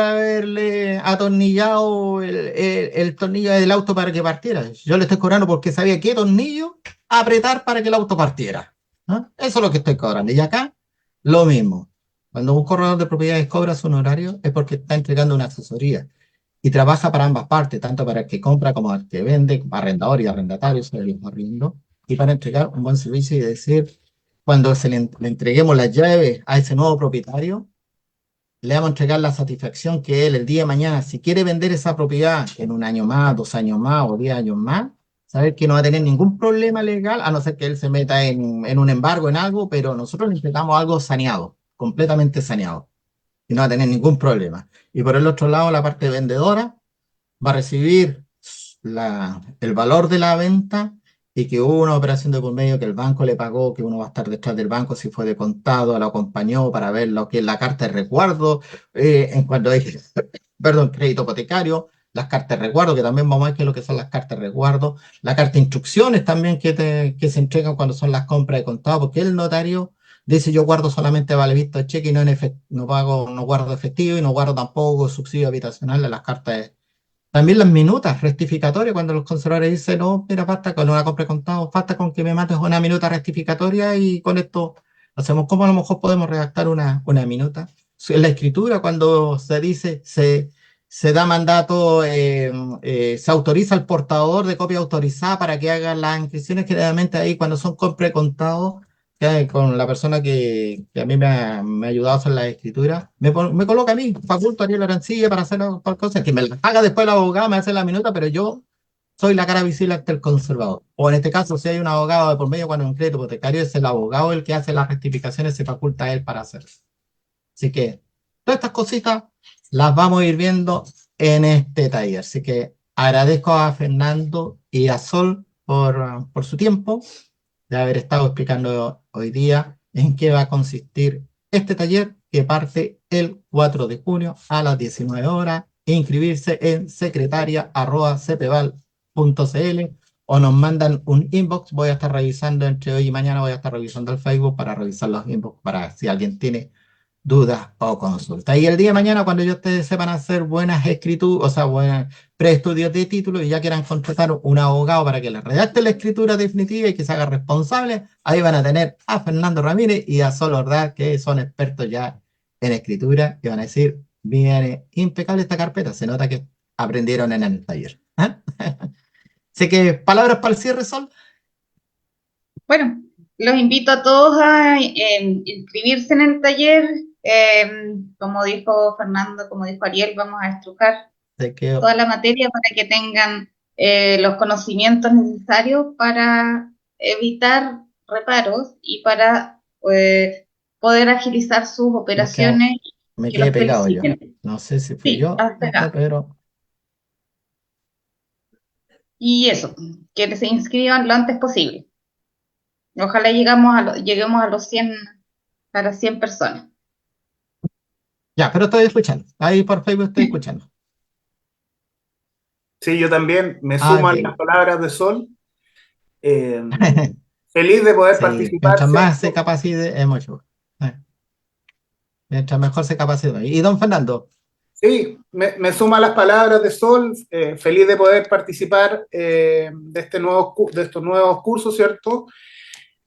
haberle atornillado el tornillo del auto para que partiera. Yo le estoy cobrando porque sabía qué tornillo apretar para que el auto partiera. ¿Ah? Eso es lo que estoy cobrando. Y acá, lo mismo. Cuando un corredor de propiedades cobra su honorario es porque está entregando una asesoría y trabaja para ambas partes, tanto para el que compra como el que vende, arrendador y arrendatario, sobre los arriendos, y para entregar un buen servicio y decir, cuando le entreguemos las llaves a ese nuevo propietario, le vamos a entregar la satisfacción que él el día de mañana, si quiere vender esa propiedad en un año más, 2 años más o 10 años más, saber que no va a tener ningún problema legal, a no ser que él se meta en un embargo, en algo, pero nosotros le entregamos algo saneado, completamente saneado, y no va a tener ningún problema. Y por el otro lado, la parte vendedora va a recibir el valor de la venta y que hubo una operación de por medio que el banco le pagó, que uno va a estar detrás del banco si fue de contado, lo acompañó para ver lo que es la carta de resguardo, en cuanto hay, perdón, crédito hipotecario, las cartas de resguardo, que también vamos a ver qué es lo que son las cartas de resguardo, la carta de instrucciones también que se entregan cuando son las compras de contado, porque el notario dice yo guardo solamente vale visto de cheque y no, no pago, no guardo efectivo y no guardo tampoco subsidio habitacional de las cartas también las minutas rectificatorias, cuando los conservadores dicen, no, mira, basta con una compra de contado, basta con que me mates una minuta rectificatoria y con esto hacemos como a lo mejor podemos redactar una minuta. En la escritura, cuando se dice, se da mandato, se autoriza al portador de copia autorizada para que haga las inscripciones, generalmente ahí cuando son compra de contado, con la persona que a mí me ha ayudado a hacer la escritura, me coloca a mí, faculto a Ariel Arancilla para hacer tal cosa, que me la haga después el abogado, me hace la minuta, pero yo soy la cara visible ante el conservador. O en este caso, si hay un abogado de por medio cuando es un crédito hipotecario, es el abogado el que hace las rectificaciones, se faculta a él para hacerlo. Así que todas estas cositas las vamos a ir viendo en este taller. Así que agradezco a Fernando y a Sol por su tiempo de haber estado explicando hoy día en qué va a consistir este taller que parte el 4 de junio a las 19 horas. Inscribirse en secretaria@cepeval.cl o nos mandan un inbox. Voy a estar revisando entre hoy y mañana, voy a estar revisando el Facebook para revisar los inbox para si alguien tiene dudas o consultas. Y el día de mañana, cuando ya ustedes sepan hacer buenas escrituras, o sea, buenas preestudios de título y ya quieran contratar un abogado para que les redacte la escritura definitiva y que se haga responsable, ahí van a tener a Fernando Ramírez y a Sol Ordaz, que son expertos ya en escritura, y van a decir, viene impecable esta carpeta, se nota que aprendieron en el taller. ¿Ah? Así que, palabras para el cierre, Sol. Bueno, los invito a todos a inscribirse en el taller. Como dijo Fernando, como dijo Ariel, vamos a estrujar Se quedó. toda la materia para que tengan los conocimientos necesarios para evitar reparos y para poder agilizar sus operaciones y Me que quedé los pegado yo. feliciten. No sé si fui Sí, yo, hasta acá. pero Y eso, que se inscriban lo antes posible. Ojalá lleguemos a los 100, a las 100 personas. ya, pero estoy escuchando. Ahí por Facebook estoy escuchando. Sí, yo también me Ah, sumo a las ok. palabras de Sol. Eh, Feliz de poder Sí, participar, mientras más se ¿cierto? capacite, es mucho. Eh, Mientras mejor se capacite. Y don Fernando, Sí, me sumo a las palabras de Sol. Feliz de poder participar de, de estos nuevos cursos, ¿cierto?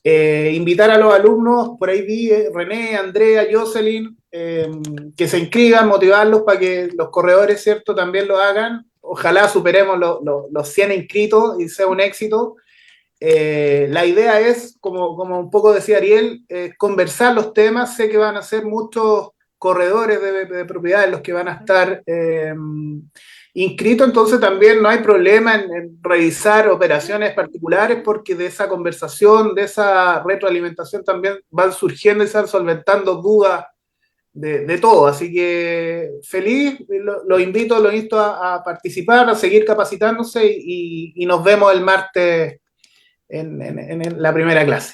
Invitar a los alumnos, por ahí vi René, Andrea, Jocelyn, que se inscriban, motivarlos para que los corredores, ¿cierto?, también lo hagan. Ojalá superemos los 100 inscritos y sea un éxito. La idea es, como un poco decía Ariel, conversar los temas. Sé que van a ser muchos corredores de propiedades los que van a estar inscritos, entonces también no hay problema en revisar operaciones particulares porque de esa conversación, de esa retroalimentación también van surgiendo y se van solventando dudas de todo. Así que feliz, lo insto a participar, a seguir capacitándose y nos vemos el martes en la primera clase.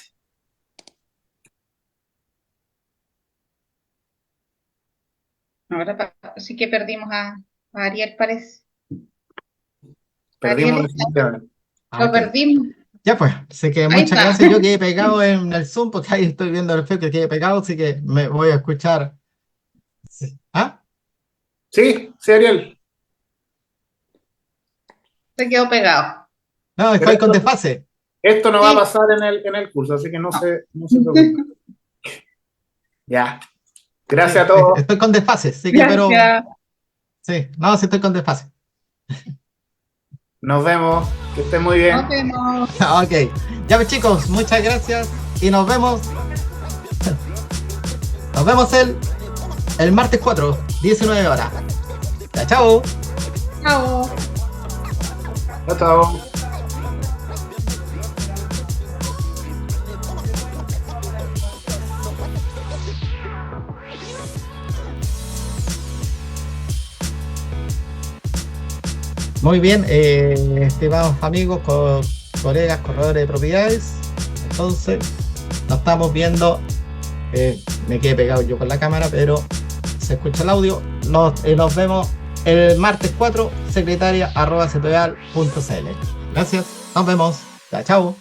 Ahora sí que perdimos a Ariel, parece. Ariel Perdimos está, definitivamente. ah, lo ok. perdimos. Ya pues, así que Ahí muchas está. gracias. Yo quedé pegado en el Zoom porque ahí estoy viendo el feo que quedé pegado, así que me voy a escuchar. Sí. ¿Ah? Sí, sí, Ariel. Se quedó pegado. No, Pero estoy con desfase. esto no va a Sí. pasar en el curso, así que No. no se preocupen. Ya. Sí, Gracias a todos. estoy con desfase, así que, pero Gracias. sí, no, sí estoy con desfase. Nos vemos. Que estén muy bien. Nos vemos. Ok, ya pues chicos, muchas gracias y nos vemos el martes 4, 19 horas. Ya, chao. Chao. Chao, chao. Muy bien, estimados amigos, colegas, corredores de propiedades. Entonces, nos estamos viendo. Me quedé pegado yo con la cámara, pero se escucha el audio. Nos vemos el martes 4, secretaria@cpval.cl. Gracias, nos vemos. Chao, chao.